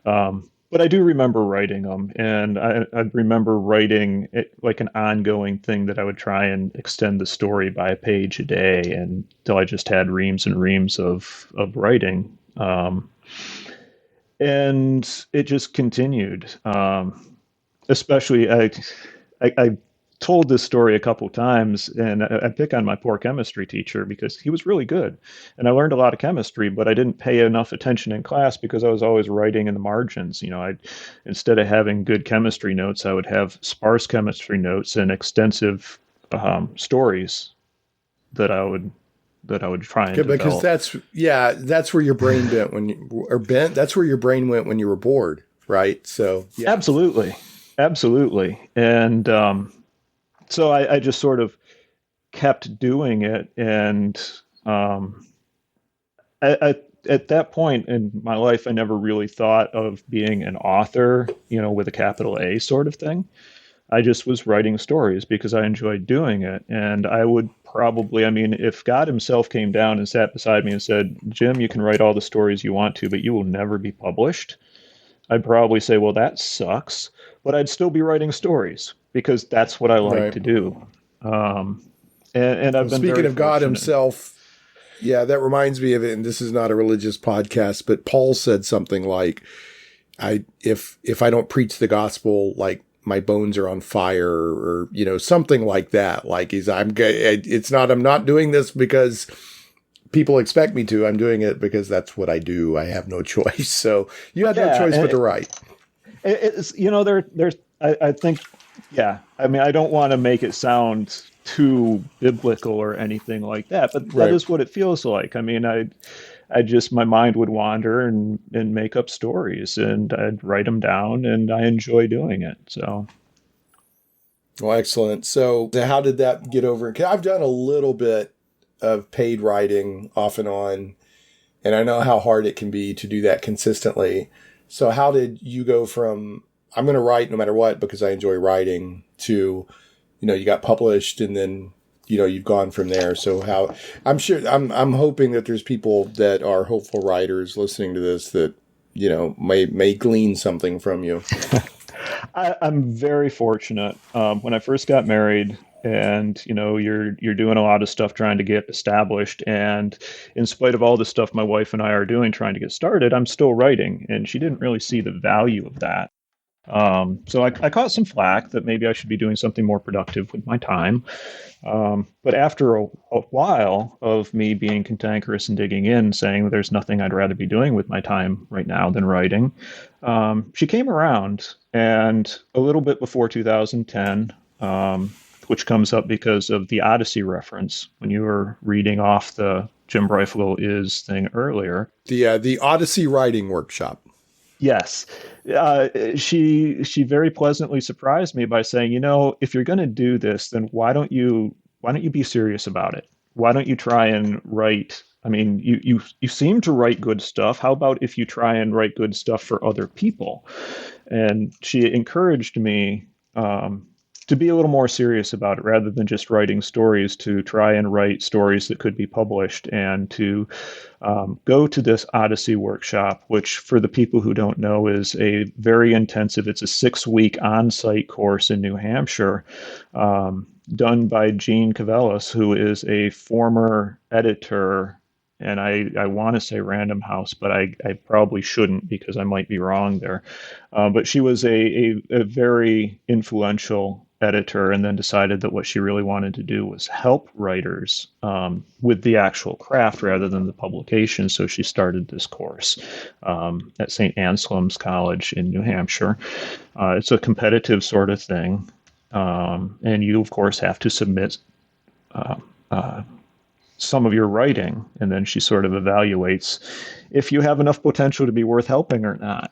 But I do remember writing them, and I remember writing it like an ongoing thing that I would try and extend the story by a page a day until I just had reams and reams of writing. And it just continued. Especially, I told this story a couple times, and I pick on my poor chemistry teacher because he was really good, and I learned a lot of chemistry, but I didn't pay enough attention in class because I was always writing in the margins. I instead of having good chemistry notes, I would have sparse chemistry notes and extensive stories that I would try and develop. Because that's where your brain went that's where your brain went when you were bored, right? So yeah. Absolutely. And so I just sort of kept doing it, and at that point in my life, I never really thought of being an author, with a capital A sort of thing. I just was writing stories because I enjoyed doing it. And I would probably, if God himself came down and sat beside me and said, Jim, you can write all the stories you want to, but you will never be published, I'd probably say, well, that sucks. But I'd still be writing stories because that's what I like to do. And I've been speaking of God fortunate. himself. Yeah, that reminds me of it. And this is not a religious podcast, but Paul said something like, if I don't preach the gospel, like my bones are on fire, or, something like that. Like I'm not doing this because people expect me to. I'm doing it because that's what I do. I have no choice. So you had no choice but to write. It's, I think, I don't want to make it sound too biblical or anything like that, but that is what it feels like. I just, my mind would wander and make up stories, and I'd write them down, and I enjoy doing it. So. Well, excellent. So how did that get over? 'Cause I've done a little bit of paid writing off and on, and I know how hard it can be to do that consistently. So how did you go from, I'm going to write no matter what because I enjoy writing, to, you got published, and then, you've gone from there. So how, I'm hoping that there's people that are hopeful writers listening to this that, may glean something from you. I'm very fortunate. When I first got married, and you're doing a lot of stuff trying to get established, and in spite of all the stuff my wife and I are doing trying to get started, I'm still writing, and she didn't really see the value of that. So I caught some flack that maybe I should be doing something more productive with my time. But after a while of me being cantankerous and digging in, saying there's nothing I'd rather be doing with my time right now than writing, she came around. And a little bit before 2010, which comes up because of the Odyssey reference when you were reading off the Jim Breyfogle is thing earlier. The Odyssey Writing Workshop. Yes. She very pleasantly surprised me by saying, if you're going to do this, then why don't you be serious about it? Why don't you try and write? You seem to write good stuff. How about if you try and write good stuff for other people? And she encouraged me to be a little more serious about it, rather than just writing stories, to try and write stories that could be published, and to go to this Odyssey workshop, which, for the people who don't know, is a very intensive, it's a 6-week on-site course in New Hampshire, done by Gene Cavellis, who is a former editor, and I want to say Random House, but I probably shouldn't because I might be wrong there. But she was a very influential editor, and then decided that what she really wanted to do was help writers with the actual craft rather than the publication. So she started this course at St. Anselm's College in New Hampshire. It's a competitive sort of thing. And you, of course, have to submit some of your writing, and then she sort of evaluates if you have enough potential to be worth helping or not.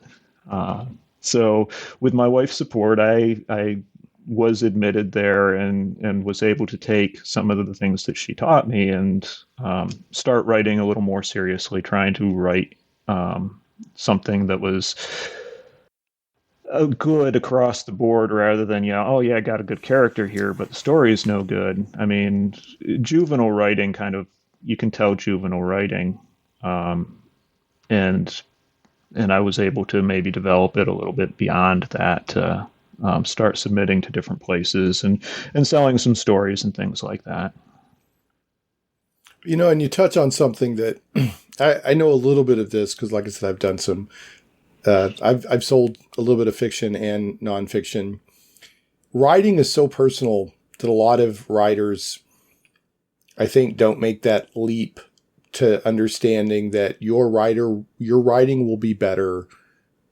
So with my wife's support, I was admitted there and was able to take some of the things that she taught me and start writing a little more seriously, trying to write something that was good across the board rather than, I got a good character here, but the story is no good. I mean, juvenile writing you can tell juvenile writing. And I was able to maybe develop it a little bit beyond that, to start submitting to different places and selling some stories and things like that. And you touch on something that I know a little bit of this because, like I said, I've done some. I've sold a little bit of fiction and nonfiction. Writing is so personal that a lot of writers, I think, don't make that leap to understanding that your writing will be better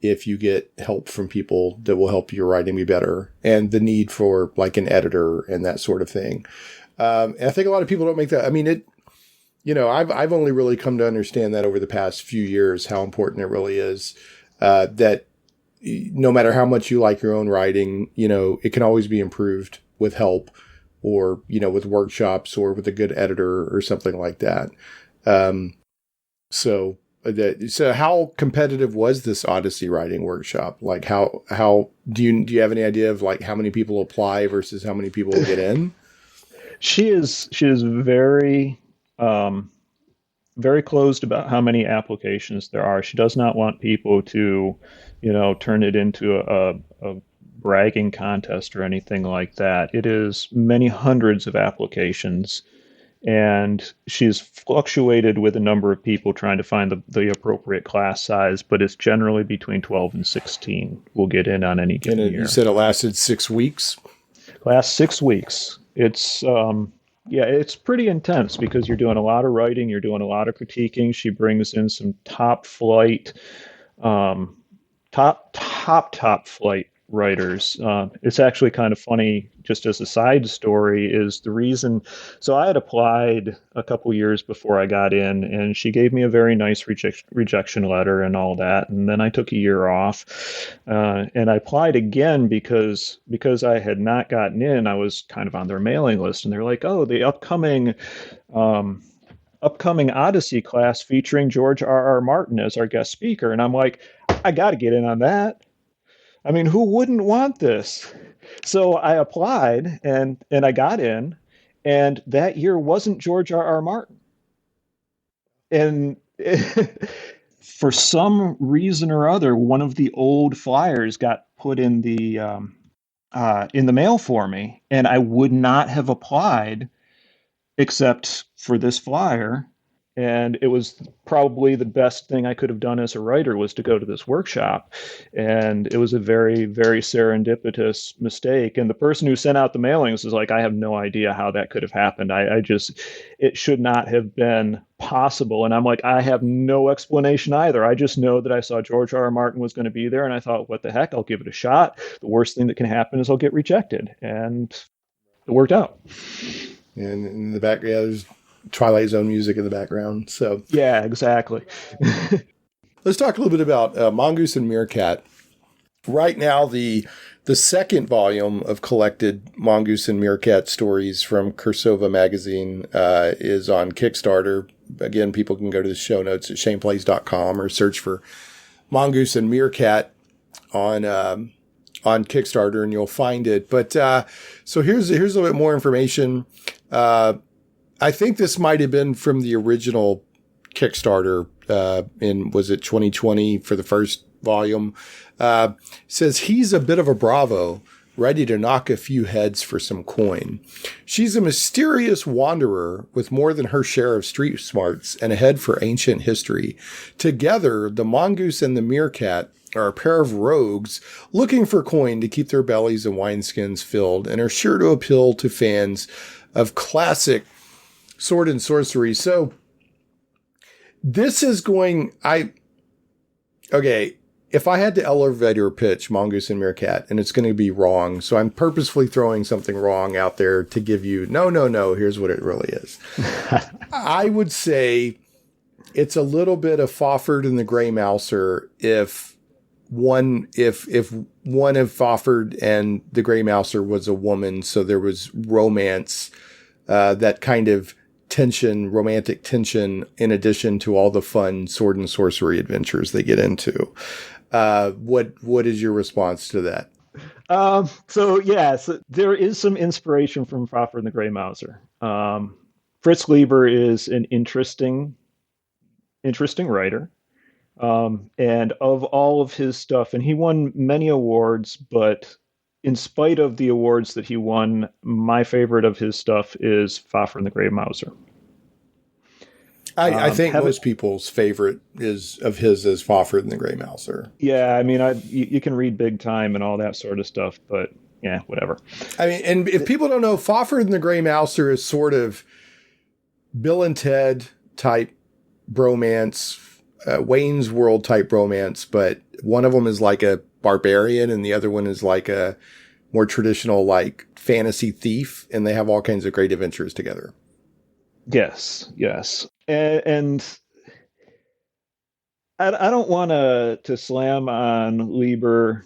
if you get help from people that will help your writing be better, and the need for like an editor and that sort of thing. And I think a lot of people don't make that. I mean, I've only really come to understand that over the past few years, how important it really is. That no matter how much you like your own writing, it can always be improved with help or, with workshops or with a good editor or something like that. So how competitive was this Odyssey Writing Workshop? Like how do you have any idea of like how many people apply versus how many people get in? She is very, very closed about how many applications there are. She does not want people to, turn it into a bragging contest or anything like that. It is many hundreds of applications, and she's fluctuated with a number of people trying to find the appropriate class size, but it's generally between 12 and 16 will get in on any given year. You said it lasted 6 weeks? Last 6 weeks. It's it's pretty intense because you're doing a lot of writing, you're doing a lot of critiquing. She brings in some top flight writers. It's actually kind of funny, just as a side story, is the reason. So I had applied a couple years before I got in, and she gave me a very nice rejection letter and all that. And then I took a year off, and I applied again because I had not gotten in. I was kind of on their mailing list, and they're like, "Oh, the upcoming Odyssey class featuring George R.R. Martin as our guest speaker." And I'm like, I got to get in on that. I mean, who wouldn't want this? So I applied and I got in, and that year wasn't George R.R. Martin. And for some reason or other, one of the old flyers got put in the mail for me, and I would not have applied except for this flyer. And it was probably the best thing I could have done as a writer was to go to this workshop. And it was a very, very serendipitous mistake. And the person who sent out the mailings was like, I have no idea how that could have happened. It should not have been possible. And I'm like, I have no explanation either. I just know that I saw George R.R. Martin was going to be there. And I thought, what the heck? I'll give it a shot. The worst thing that can happen is I'll get rejected. And it worked out. And in the back, there's Twilight Zone music in the background. So yeah, exactly. Let's talk a little bit about Mongoose and Meerkat. Right now, the second volume of collected Mongoose and Meerkat stories from CIRSOVA magazine is on Kickstarter. Again, people can go to the show notes at shaneplays.com or search for Mongoose and Meerkat on Kickstarter, and you'll find it. But so here's a little bit more information. I think this might have been from the original Kickstarter was it 2020 for the first volume. Says he's a bit of a Bravo, ready to knock a few heads for some coin. She's a mysterious wanderer with more than her share of street smarts and a head for ancient history. Together, the Mongoose and the Meerkat are a pair of rogues looking for coin to keep their bellies and wineskins filled, and are sure to appeal to fans of classic sword and sorcery. So this is going, if I had to elevator pitch Mongoose and Meerkat, and it's going to be wrong, so I'm purposefully throwing something wrong out there to give you, no, here's what it really is. I would say it's a little bit of Fafhrd and the Grey Mouser if one of Fafhrd and the Grey Mouser was a woman, so there was romance, that kind of tension, romantic tension, in addition to all the fun sword and sorcery adventures they get into. What is your response to that? So there is some inspiration from Fafhrd and the Grey Mouser. Fritz Lieber is an interesting writer. And of all of his stuff, and he won many awards, but in spite of the awards that he won, my favorite of his stuff is Fafhrd and the Grey Mouser. I think most people's favorite is Fafhrd and the Grey Mouser. Yeah, I mean, you can read Big Time and all that sort of stuff, but yeah, whatever. I mean, and if people don't know, Fafhrd and the Grey Mouser is sort of Bill and Ted type bromance, Wayne's World type bromance, but one of them is like a barbarian and the other one is like a more traditional like fantasy thief, and they have all kinds of great adventures together. Yes. And I don't want to slam on Lieber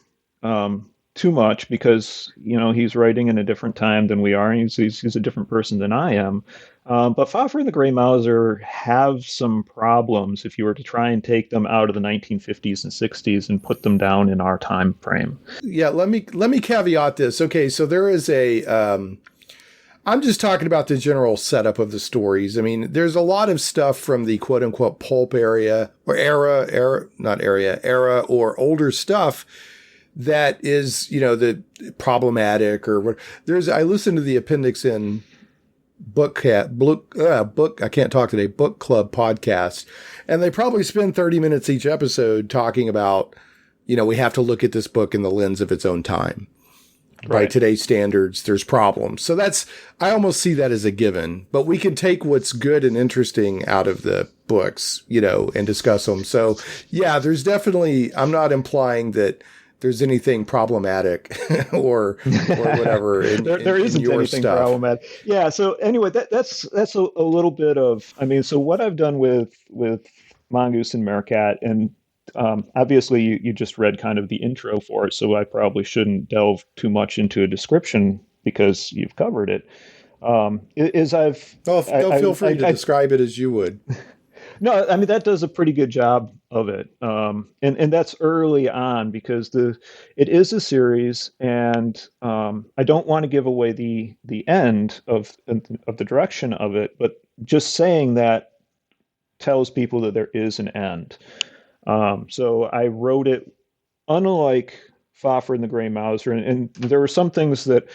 too much because, he's writing in a different time than we are. And he's a different person than I am. But Fafhrd and the Grey Mouser have some problems if you were to try and take them out of the 1950s and 60s and put them down in our time frame. Yeah, let me caveat this. Okay, so there is I'm just talking about the general setup of the stories. I mean, there's a lot of stuff from the quote unquote pulp era or older stuff that is, the problematic or what. I listened to the Appendix in book club podcast, and they probably spend 30 minutes each episode talking about, we have to look at this book in the lens of its own time. By today's standards, there's problems. So I almost see that as a given, but we can take what's good and interesting out of the books, and discuss them. So yeah, there's definitely, I'm not implying that there's anything problematic or whatever. There isn't anything stuff. Problematic. Yeah. So anyway, that's a little bit of, so what I've done with Mongoose and Meerkat, and obviously you just read kind of the intro for it, so I probably shouldn't delve too much into a description because you've covered it. Feel free to describe it as you would. No, that does a pretty good job of it. And that's early on because it is a series, and I don't want to give away the end of the direction of it, but just saying that tells people that there is an end. So I wrote it unlike Fafhrd and the Grey Mouser, and there were some things that,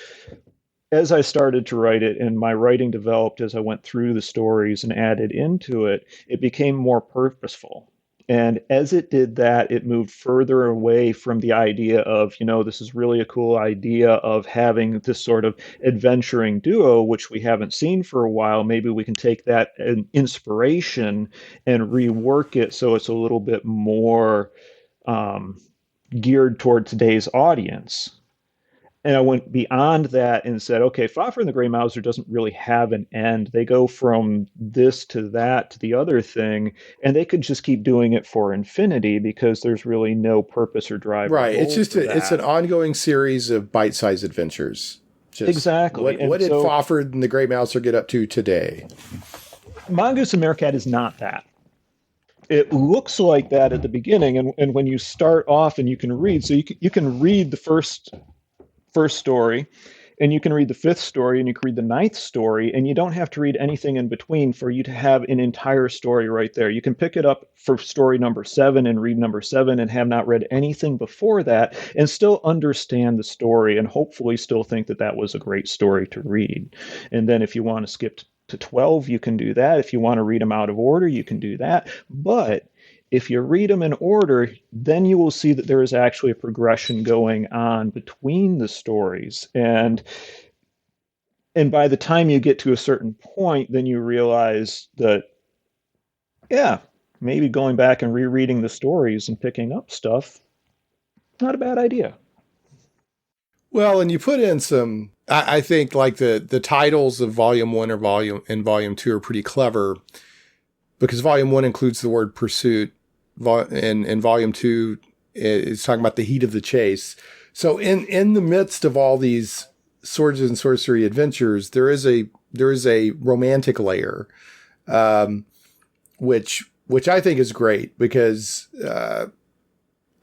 as I started to write it and my writing developed as I went through the stories and added into it, it became more purposeful. And as it did that, it moved further away from the idea of, this is really a cool idea of having this sort of adventuring duo, which we haven't seen for a while. Maybe we can take that inspiration and rework it so it's a little bit more geared toward today's audience. And I went beyond that and said, okay, Fafhrd and the Grey Mouser doesn't really have an end. They go from this to that to the other thing, and they could just keep doing it for infinity because there's really no purpose or drive. Right. It's just it's an ongoing series of bite-sized adventures. Exactly. What did Fafhrd and the Grey Mouser get up to today? Mongoose and Meerkat is not that. It looks like that at the beginning, and when you start off and you can read, so you can read the first story, and you can read the fifth story, and you can read the ninth story, and you don't have to read anything in between for you to have an entire story right there. You can pick it up for story number 7 and read number 7 and have not read anything before that and still understand the story and hopefully still think that was a great story to read. And then if you want to skip to 12, you can do that. If you want to read them out of order, you can do that. But if you read them in order, then you will see that there is actually a progression going on between the stories. And by the time you get to a certain point, then you realize that, maybe going back and rereading the stories and picking up stuff not a bad idea. Well, and you put in some, I think like the titles of volume 1 or volume 2 are pretty clever, because volume 1 includes the word pursuit, and volume 2 is talking about the heat of the chase. So in the midst of all these swords and sorcery adventures, there is a romantic layer, which I think is great, because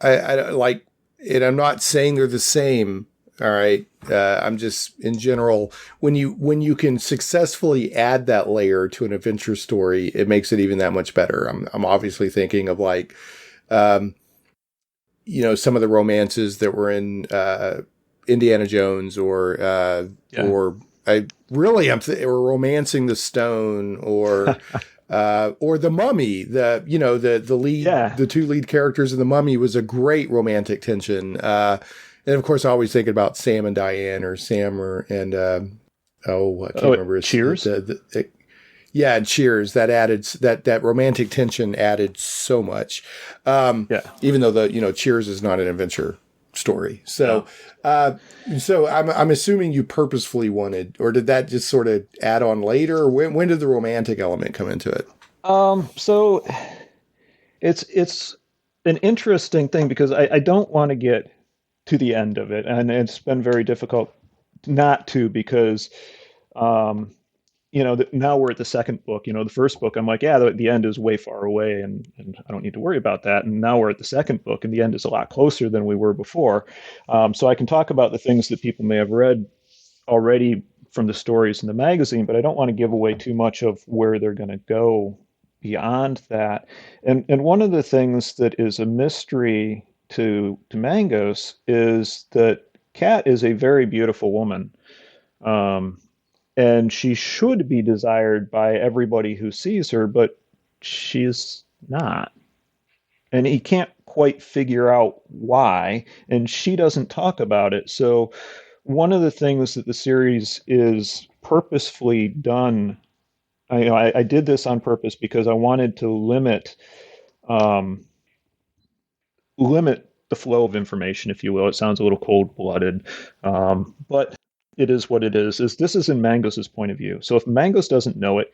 I like it. I'm not saying they're the same. All right. I'm just, in general, when you can successfully add that layer to an adventure story, it makes it even that much better. I'm obviously thinking of like, some of the romances that were in Indiana Jones, or I'm Romancing the Stone, or The Mummy. The lead, the two lead characters in The Mummy was a great romantic tension. And of course, I always think about Sam and Diane, or Sam and I can't remember. Cheers. And Cheers. That added that romantic tension added so much. Even though Cheers is not an adventure story. So, so I'm assuming you purposefully wanted, or did that just sort of add on later? Or when did the romantic element come into it? So it's an interesting thing, because I don't want to get to the end of it, and it's been very difficult not to, because now we're at the second book. The first book, I'm like, the end is way far away, and I don't need to worry about that. And now we're at the second book, and the end is a lot closer than we were before. So I can talk about the things that people may have read already from the stories in the magazine, but I don't want to give away too much of where they're going to go beyond that. And one of the things that is a mystery to Mongoose is that Kat is a very beautiful woman. And she should be desired by everybody who sees her, but she's not. And he can't quite figure out why, and she doesn't talk about it. So one of the things that the series is purposefully done, I did this on purpose because I wanted to limit the flow of information, if you will. It sounds a little cold-blooded, but it is what it is. This is in Mangoose's point of view. So if Mongoose doesn't know it,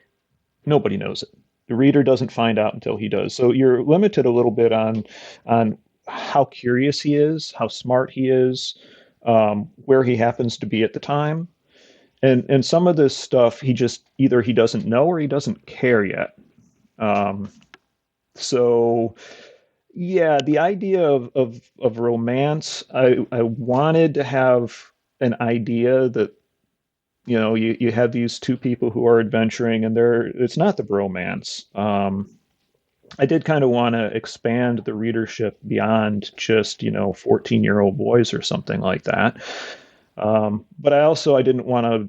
nobody knows it. The reader doesn't find out until he does. So you're limited a little bit on how curious he is, how smart he is, where he happens to be at the time. And some of this stuff, he doesn't know, or he doesn't care yet. So yeah, the idea of romance, I wanted to have an idea that, you have these two people who are adventuring, and it's not the bromance. I did kind of want to expand the readership beyond just, 14-year-old boys or something like that. But I didn't want to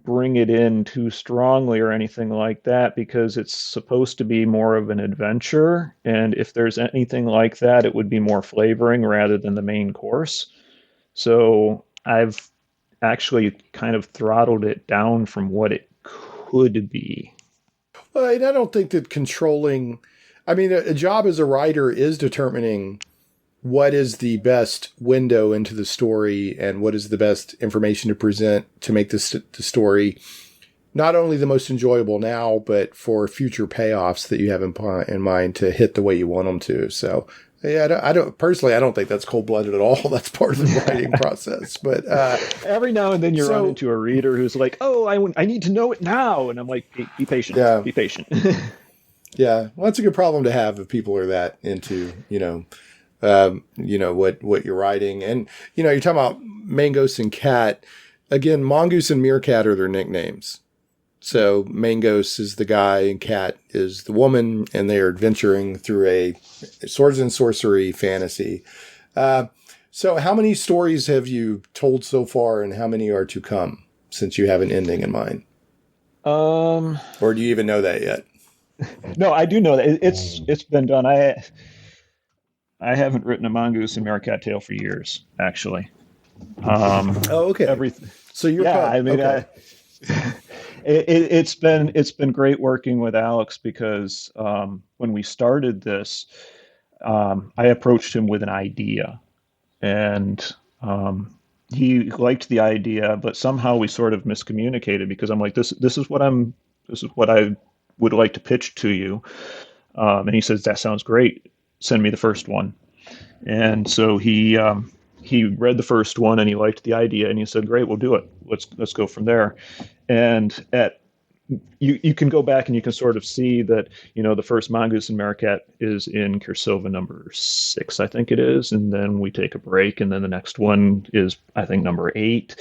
bring it in too strongly or anything like that, because it's supposed to be more of an adventure. And if there's anything like that, it would be more flavoring rather than the main course. So I've actually kind of throttled it down from what it could be. Well, and I don't think that a job as a writer is determining what is the best window into the story and what is the best information to present to make the story not only the most enjoyable now, but for future payoffs that you have in mind to hit the way you want them to. So, yeah, I don't think that's cold-blooded at all. That's part of the writing process. But every now and then you run into a reader who's like, "Oh, I need to know it now," and I'm like, "Be patient. Yeah. Be patient." Yeah, well, that's a good problem to have if people are that into, what you're writing. And, you're talking about Mongoose and Cat. Again, Mongoose and Meerkat are their nicknames. So Mongoose is the guy and Cat is the woman, and they are adventuring through a swords and sorcery fantasy. So how many stories have you told so far, and how many are to come, since you have an ending in mind? Or do you even know that yet? No, I do know that. It's been done. I haven't written a Mongoose and Meerkat tale for years, actually. Okay. So you're okay. It's been great working with Alex, because when we started this, I approached him with an idea, and he liked the idea, but somehow we sort of miscommunicated because I'm like, this is what I would like to pitch to you, and he says that sounds great. Send me the first one, and so he read the first one and he liked the idea and he said, great, we'll do it. Let's go from there. And you can go back and you can sort of see that, the first Mongoose and Meerkat is in CIRSOVA number 6, I think it is. And then we take a break. And then the next one is, I think, number 8.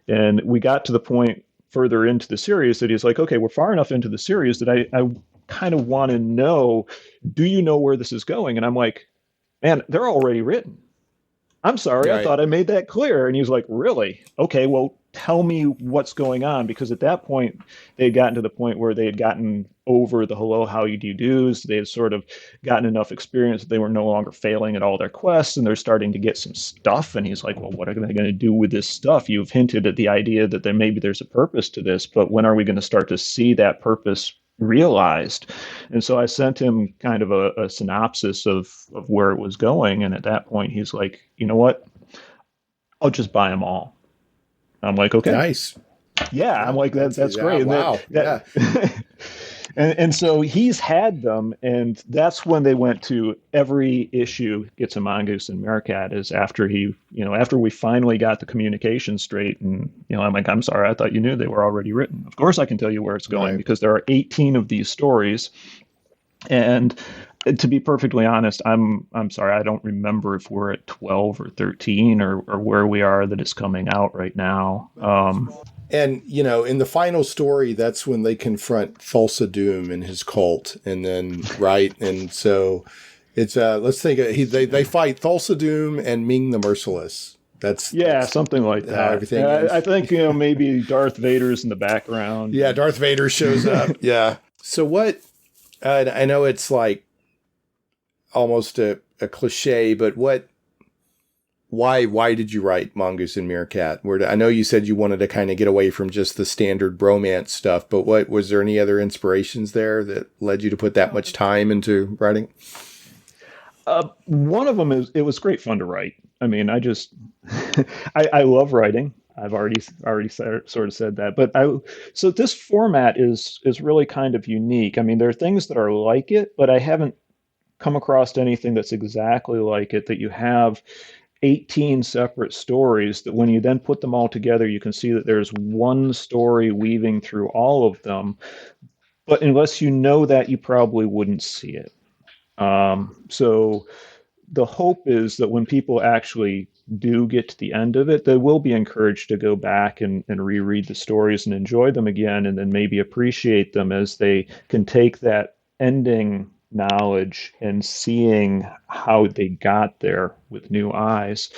And we got to the point further into the series that he's like, okay, we're far enough into the series that I kind of want to know, do you know where this is going? And I'm like, man, they're already written. I'm sorry, I Right. thought I made that clear. And he was like, really? Okay, well, tell me what's going on. Because at that point, they had gotten to the point where they had gotten over the hello, how do you do's. They had sort of gotten enough experience that they were no longer failing at all their quests, and they're starting to get some stuff. And he's like, well, what are they going to do with this stuff? You've hinted at the idea that maybe there's a purpose to this, but when are we going to start to see that purpose realized? And so I sent him kind of a synopsis of where it was going. And at that point, he's like, you know what? I'll just buy them all. I'm like, okay. Nice. Yeah, I'm like, that's great. Wow. Yeah. And so he's had them, and that's when they went to every issue gets a Mongoose and Meerkat is after after we finally got the communication straight. And, I'm like, I'm sorry, I thought you knew they were already written. Of course I can tell you where it's going, because there are 18 of these stories. And to be perfectly honest, I'm sorry, I don't remember if we're at 12 or 13 or where we are that it's coming out right now. And, in the final story, that's when they confront Thulsa Doom and his cult. And then, right. And so it's, let's think, they fight Thulsa Doom and Ming the Merciless. That's something like that. Everything is. I think, maybe Darth Vader's in the background. Yeah. Darth Vader shows up. Yeah. So what, I know it's like almost a cliche, but why did you write Mongoose and Meerkat? I know you said you wanted to kind of get away from just the standard bromance stuff, but was there any other inspirations there that led you to put that much time into writing? One of them is it was great fun to write. I mean, I just I love writing. I've already sort of said that, but so this format is really kind of unique. I mean, there are things that are like it, but I haven't come across anything that's exactly like it, that you have 18 separate stories that when you then put them all together, you can see that there's one story weaving through all of them. But unless you know that, you probably wouldn't see it. So the hope is that when people actually do get to the end of it, they will be encouraged to go back and reread the stories and enjoy them again, and then maybe appreciate them as they can take that ending knowledge and seeing how they got there with new eyes.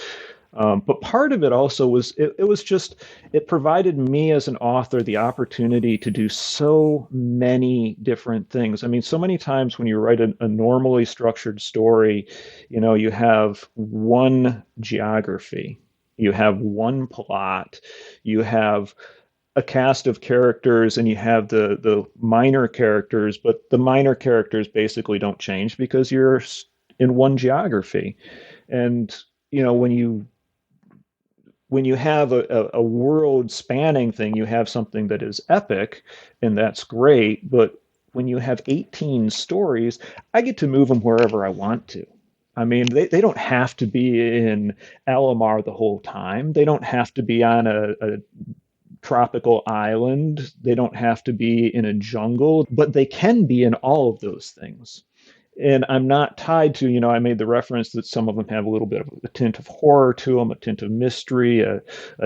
But part of it also was, it provided me as an author the opportunity to do so many different things. I mean, so many times when you write a normally structured story, you have one geography, you have one plot, you have a cast of characters, and you have the minor characters, but the minor characters basically don't change because you're in one geography. And, when you have a world spanning thing, you have something that is epic, and that's great. But when you have 18 stories, I get to move them wherever I want to. I mean, they don't have to be in Alamar the whole time. They don't have to be on a tropical island. They don't have to be in a jungle, but they can be in all of those things. And I'm not tied to, I made the reference that some of them have a little bit of a tint of horror to them, a tint of mystery, a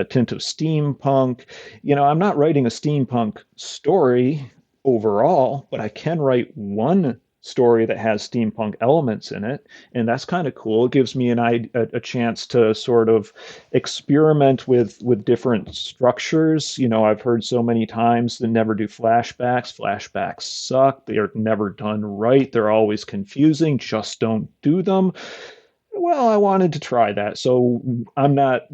tint of steampunk. I'm not writing a steampunk story overall, but I can write one story that has steampunk elements in it, and that's kind of cool. It gives me a chance to sort of experiment with different structures. I've heard so many times that never do flashbacks. Flashbacks suck. They are never done right. They're always confusing. Just don't do them. Well, I wanted to try that, so I'm not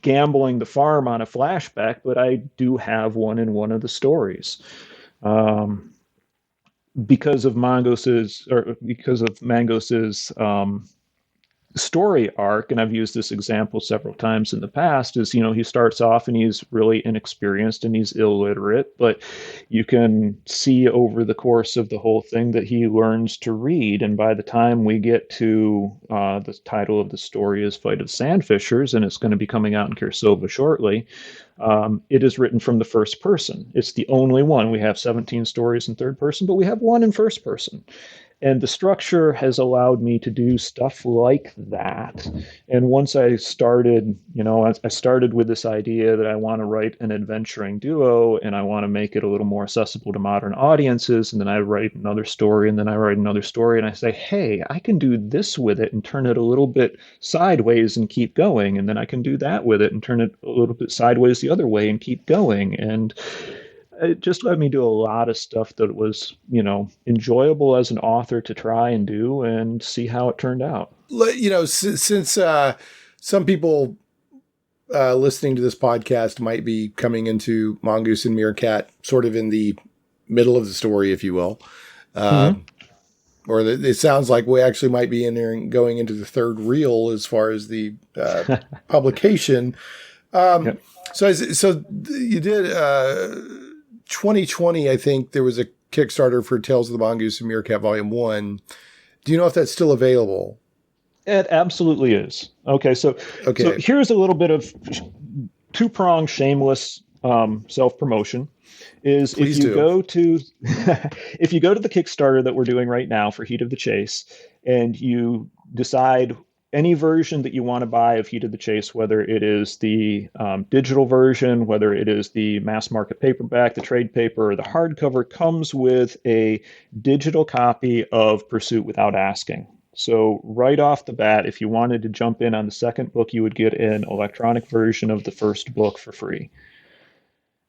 gambling the farm on a flashback, but I do have one in one of the stories. Because of Mangos's story arc, and I've used this example several times in the past, is, he starts off and he's really inexperienced and he's illiterate, but you can see over the course of the whole thing that he learns to read. And by the time we get to the title of the story is Fight of Sandfishers, and it's going to be coming out in CIRSOVA shortly, it is written from the first person. It's the only one. We have 17 stories in third person, but we have one in first person. And the structure has allowed me to do stuff like that. And once I started, I started with this idea that I want to write an adventuring duo and I want to make it a little more accessible to modern audiences. And then I write another story and then I write another story and I say, hey, I can do this with it and turn it a little bit sideways and keep going. And then I can do that with it and turn it a little bit sideways the other way and keep going. And it just let me do a lot of stuff that was, enjoyable as an author to try and do and see how it turned out. Since some people listening to this podcast might be coming into Mongoose and Meerkat sort of in the middle of the story, if you will, or it sounds like we actually might be in there and going into the third reel as far as the publication. Yep. So you did 2020, I think there was a Kickstarter for Tales of the Mongoose and Meerkat Volume 1. Do you know if that's still available? It absolutely is. Okay, so here's a little bit of two-pronged shameless self-promotion. If you go to the Kickstarter that we're doing right now for Heat of the Chase, and you decide any version that you want to buy of Heat of the Chase, whether it is the digital version, whether it is the mass market paperback, the trade paper, or the hardcover, comes with a digital copy of Pursuit Without Asking. So right off the bat, if you wanted to jump in on the second book, you would get an electronic version of the first book for free.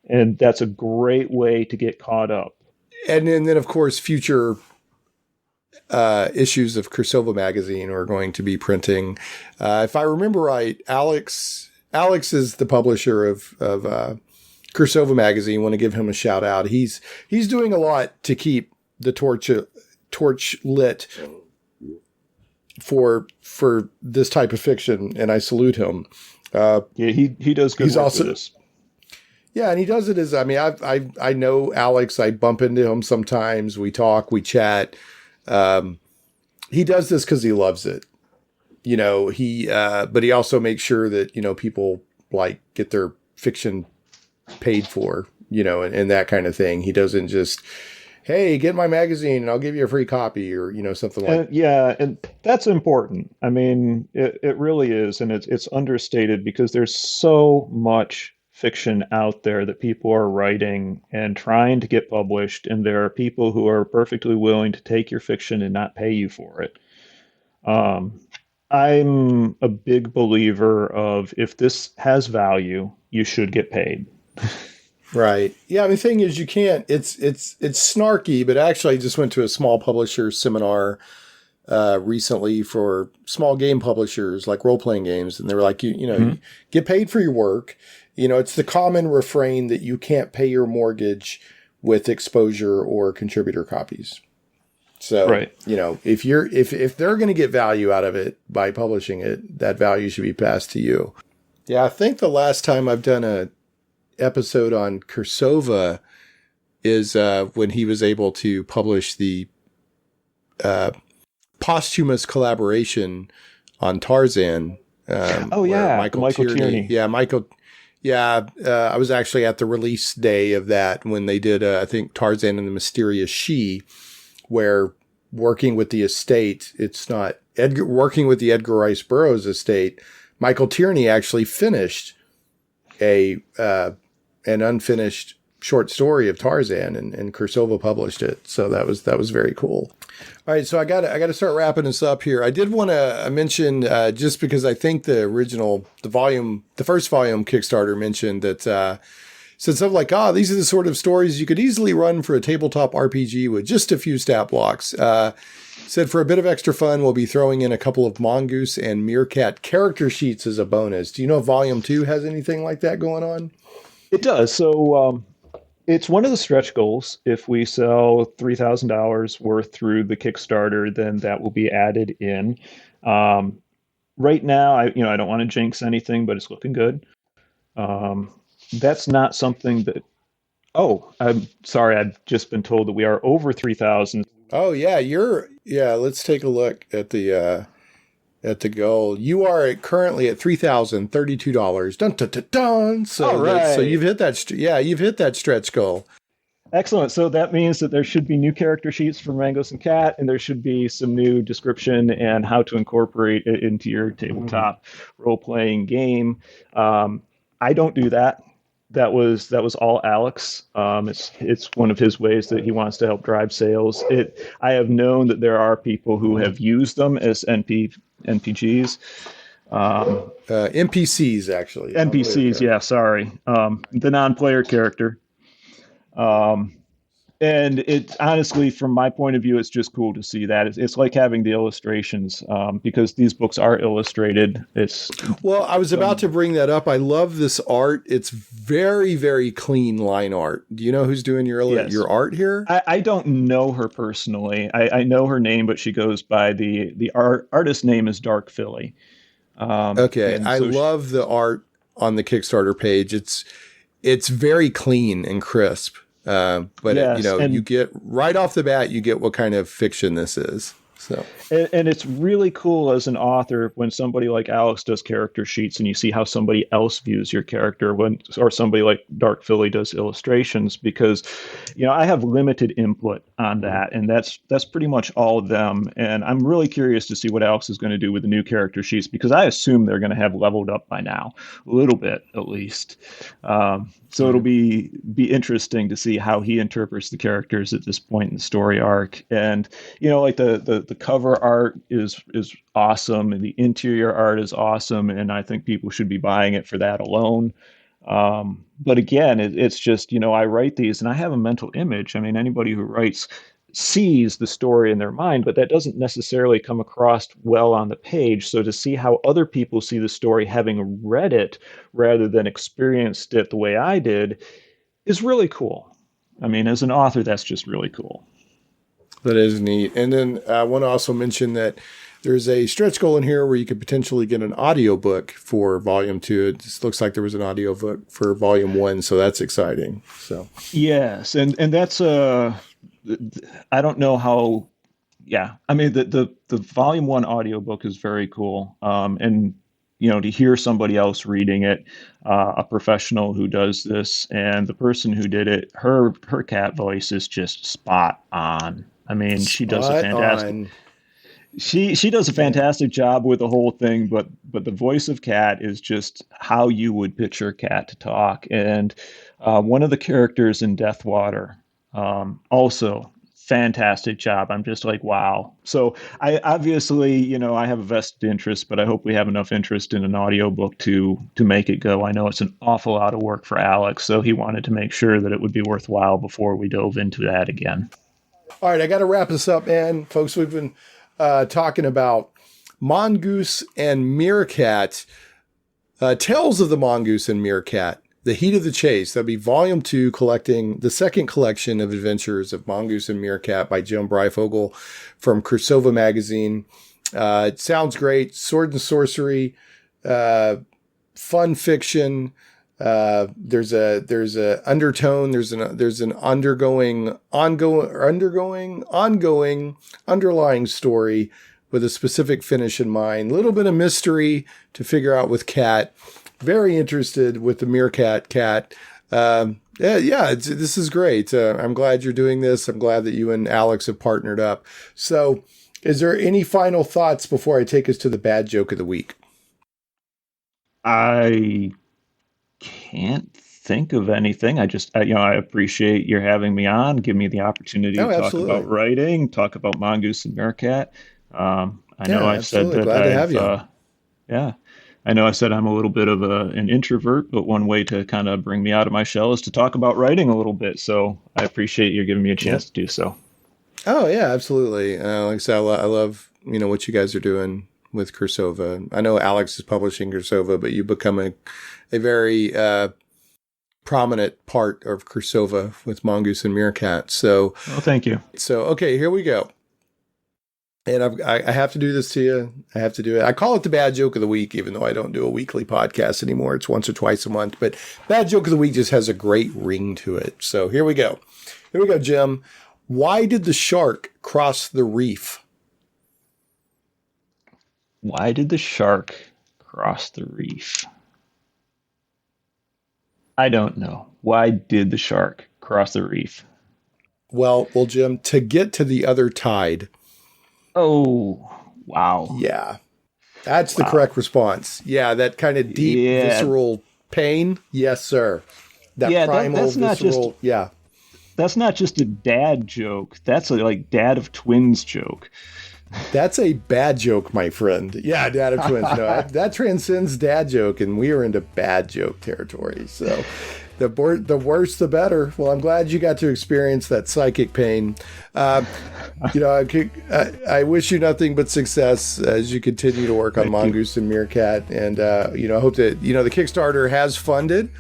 And that's a great way to get caught up. And then of course, future issues of CIRSOVA magazine are going to be printing. If I remember right, Alex is the publisher of CIRSOVA magazine. I want to give him a shout out. He's doing a lot to keep the torch lit for this type of fiction, and I salute him. He does good work with this. Yeah, and he does it I know Alex. I bump into him sometimes. We talk, we chat. He does this because he loves it, but he also makes sure that, people get their fiction paid for, and that kind of thing. He doesn't just, hey, get my magazine and I'll give you a free copy or, something like that. Yeah. And that's important. I mean, it really is. And it's understated because there's so much fiction out there that people are writing and trying to get published, and there are people who are perfectly willing to take your fiction and not pay you for it. I'm a big believer of, if this has value, you should get paid. Right. Yeah. The thing is, you can't. It's snarky, but actually, I just went to a small publisher seminar recently for small game publishers like role playing games, and they were like, you get paid for your work. It's the common refrain that you can't pay your mortgage with exposure or contributor copies. So, right. If they're going to get value out of it by publishing it, that value should be passed to you. Yeah, I think the last time I've done a episode on CIRSOVA is when he was able to publish the posthumous collaboration on Tarzan. Michael Tierney. Yeah, Michael. Yeah, I was actually at the release day of that when they did, I think, Tarzan and the Mysterious She, where working with the estate, working with the Edgar Rice Burroughs estate, Michael Tierney actually finished an unfinished short story of Tarzan, and CIRSOVA published it. So that was very cool. All right, so I got to start wrapping this up here. I did want to mention, just because I think the first volume Kickstarter mentioned that said something like, these are the sort of stories you could easily run for a tabletop RPG with just a few stat blocks. Said for a bit of extra fun, we'll be throwing in a couple of Mongoose and Meerkat character sheets as a bonus. Do you know if Volume 2 has anything like that going on? It does. So it's one of the stretch goals. If we sell $3,000 worth through the Kickstarter, then that will be added in. right now, I don't want to jinx anything, but it's looking good. That's not something that. Oh, I'm sorry. I've just been told that we are over 3,000. Oh yeah, let's take a look at the goal. You are currently at $3,032. Dun dun dun dun. So All right. so you've hit that. You've hit that stretch goal. Excellent. So that means that there should be new character sheets for Mongoose and Cat, and there should be some new description and how to incorporate it into your tabletop role-playing game. I don't do that. That was all Alex. It's one of his ways that he wants to help drive sales. I have known that there are people who have used them as NPGs. NPCs, actually. NPCs, yeah, sorry. The non-player character. And it's honestly, from my point of view, it's just cool to see that. It's like having the illustrations, because these books are illustrated. Well, I was about to bring that up. I love this art. It's very, very clean line art. Do you know who's doing your art here? I don't know her personally. I know her name, but she goes by the artist name is Dark Philly. Okay, I love the art on the Kickstarter page. It's very clean and crisp. But yes, you get right off the bat, you get what kind of fiction this is. So, and it's really cool as an author when somebody like Alex does character sheets and you see how somebody else views your character or somebody like Dark Philly does illustrations, because, I have limited input on that, and that's pretty much all of them. And I'm really curious to see what Alex is going to do with the new character sheets, because I assume they're going to have leveled up by now, a little bit at least. So it'll be interesting to see how he interprets the characters at this point in the story arc. And, like the cover art is awesome, and the interior art is awesome, and I think people should be buying it for that alone. But again, it's just, I write these and I have a mental image. I mean, anybody who writes sees the story in their mind, but that doesn't necessarily come across well on the page. So to see how other people see the story, having read it rather than experienced it the way I did, is really cool. I mean, as an author, that's just really cool. That is neat. And then I want to also mention that there's a stretch goal in here where you could potentially get an audiobook for volume 2. It just looks like there was an audiobook for volume 1, so that's exciting. So yes, and that's I don't know how. Yeah, I mean the volume 1 audiobook is very cool. And to hear somebody else reading it, a professional who does this, and the person who did it, her cat voice is just spot on. I mean, she does a fantastic. She does a fantastic job with the whole thing, but the voice of Cat is just how you would picture Cat to talk. And one of the characters in Deathwater, also fantastic job. I'm just like, wow. So I obviously, I have a vested interest, but I hope we have enough interest in an audiobook to make it go. I know it's an awful lot of work for Alex, so he wanted to make sure that it would be worthwhile before we dove into that again. All right, I got to wrap this up, man. Folks, we've been talking about Mongoose and Meerkat, Tales of the Mongoose and Meerkat, The Heat of the Chase. That'll be volume 2, collecting the second collection of adventures of Mongoose and Meerkat by Jim Breyfogle from CIRSOVA magazine. It sounds great. Sword and sorcery, fun fiction. There's a undertone. There's an ongoing underlying story with a specific finish in mind. A little bit of mystery to figure out with Cat. Very interested with the Meerkat cat. This is great. I'm glad you're doing this. I'm glad that you and Alex have partnered up. So, is there any final thoughts before I take us to the bad joke of the week? I can't think of anything. I just, I appreciate your having me on, give me the opportunity to talk about writing, talk about Mongoose and Meerkat. I know I said that glad to have you. I know I said I'm a little bit of an introvert, but one way to kind of bring me out of my shell is to talk about writing a little bit. So I appreciate you giving me a chance to do so. Oh yeah, absolutely. Like I said, I love, what you guys are doing with CIRSOVA. I know Alex is publishing CIRSOVA, but you become a very prominent part of CIRSOVA with Mongoose and Meerkat. So, thank you. So, okay, here we go. And I have to do this to you. I have to do it. I call it the bad joke of the week, even though I don't do a weekly podcast anymore. It's once or twice a month. But bad joke of the week just has a great ring to it. So here we go. Here we go, Jim. Why did the shark cross the reef? Why did the shark cross the reef? I don't know. Why did the shark cross the reef? Well, Jim, to get to the other tide. Oh, wow. Yeah. That's the correct response. Yeah, that kind of deep, visceral pain. Yes, sir. That primal, that's not visceral. That's not just a dad joke. That's a like dad of twins joke. That's a bad joke, my friend. Yeah, dad of twins. No, that transcends dad joke, and we are into bad joke territory. So the worse, the better. Well, I'm glad you got to experience that psychic pain. I wish you nothing but success as you continue to work on Mongoose and Meerkat. And, I hope that, the Kickstarter has funded.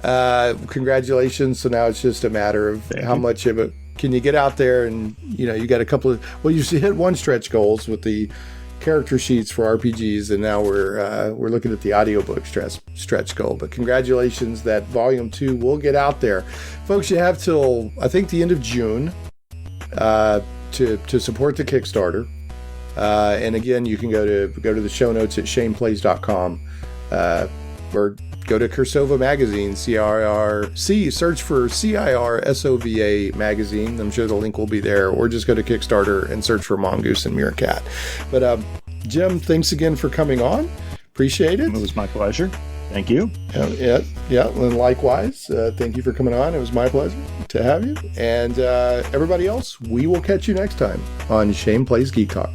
Congratulations. So now it's just a matter of how much of it can you get out there, and you got a couple of, you hit one stretch goals with the character sheets for RPGs, and now we're looking at the audiobook stretch goal. But congratulations, that volume 2 will get out there, folks. You have till I think the end of June to support the Kickstarter, and again, you can go to the show notes at shaneplays.com, or go to CIRSOVA magazine, search for CIRSOVA magazine. I'm sure the link will be there, or just go to Kickstarter and search for Mongoose and Meerkat. But Jim, thanks again for coming on. Appreciate it. It was my pleasure. Thank you. Yeah, and likewise, thank you for coming on. It was my pleasure to have you. And everybody else, we will catch you next time on Shane Plays Geek Talk.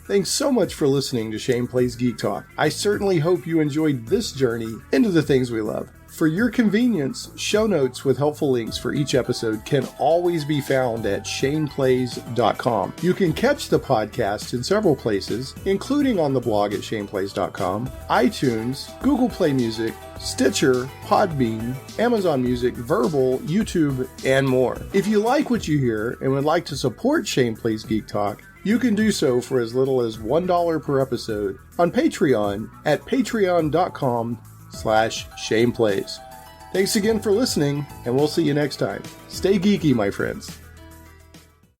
Thanks so much for listening to Shane Plays Geek Talk. I certainly hope you enjoyed this journey into the things we love. For your convenience, show notes with helpful links for each episode can always be found at shaneplays.com. You can catch the podcast in several places, including on the blog at shaneplays.com, iTunes, Google Play Music, Stitcher, Podbean, Amazon Music, Verbal, YouTube, and more. If you like what you hear and would like to support Shane Plays Geek Talk, you can do so for as little as $1 per episode on Patreon at patreon.com/ShanePlays. Thanks again for listening, and we'll see you next time. Stay geeky, my friends.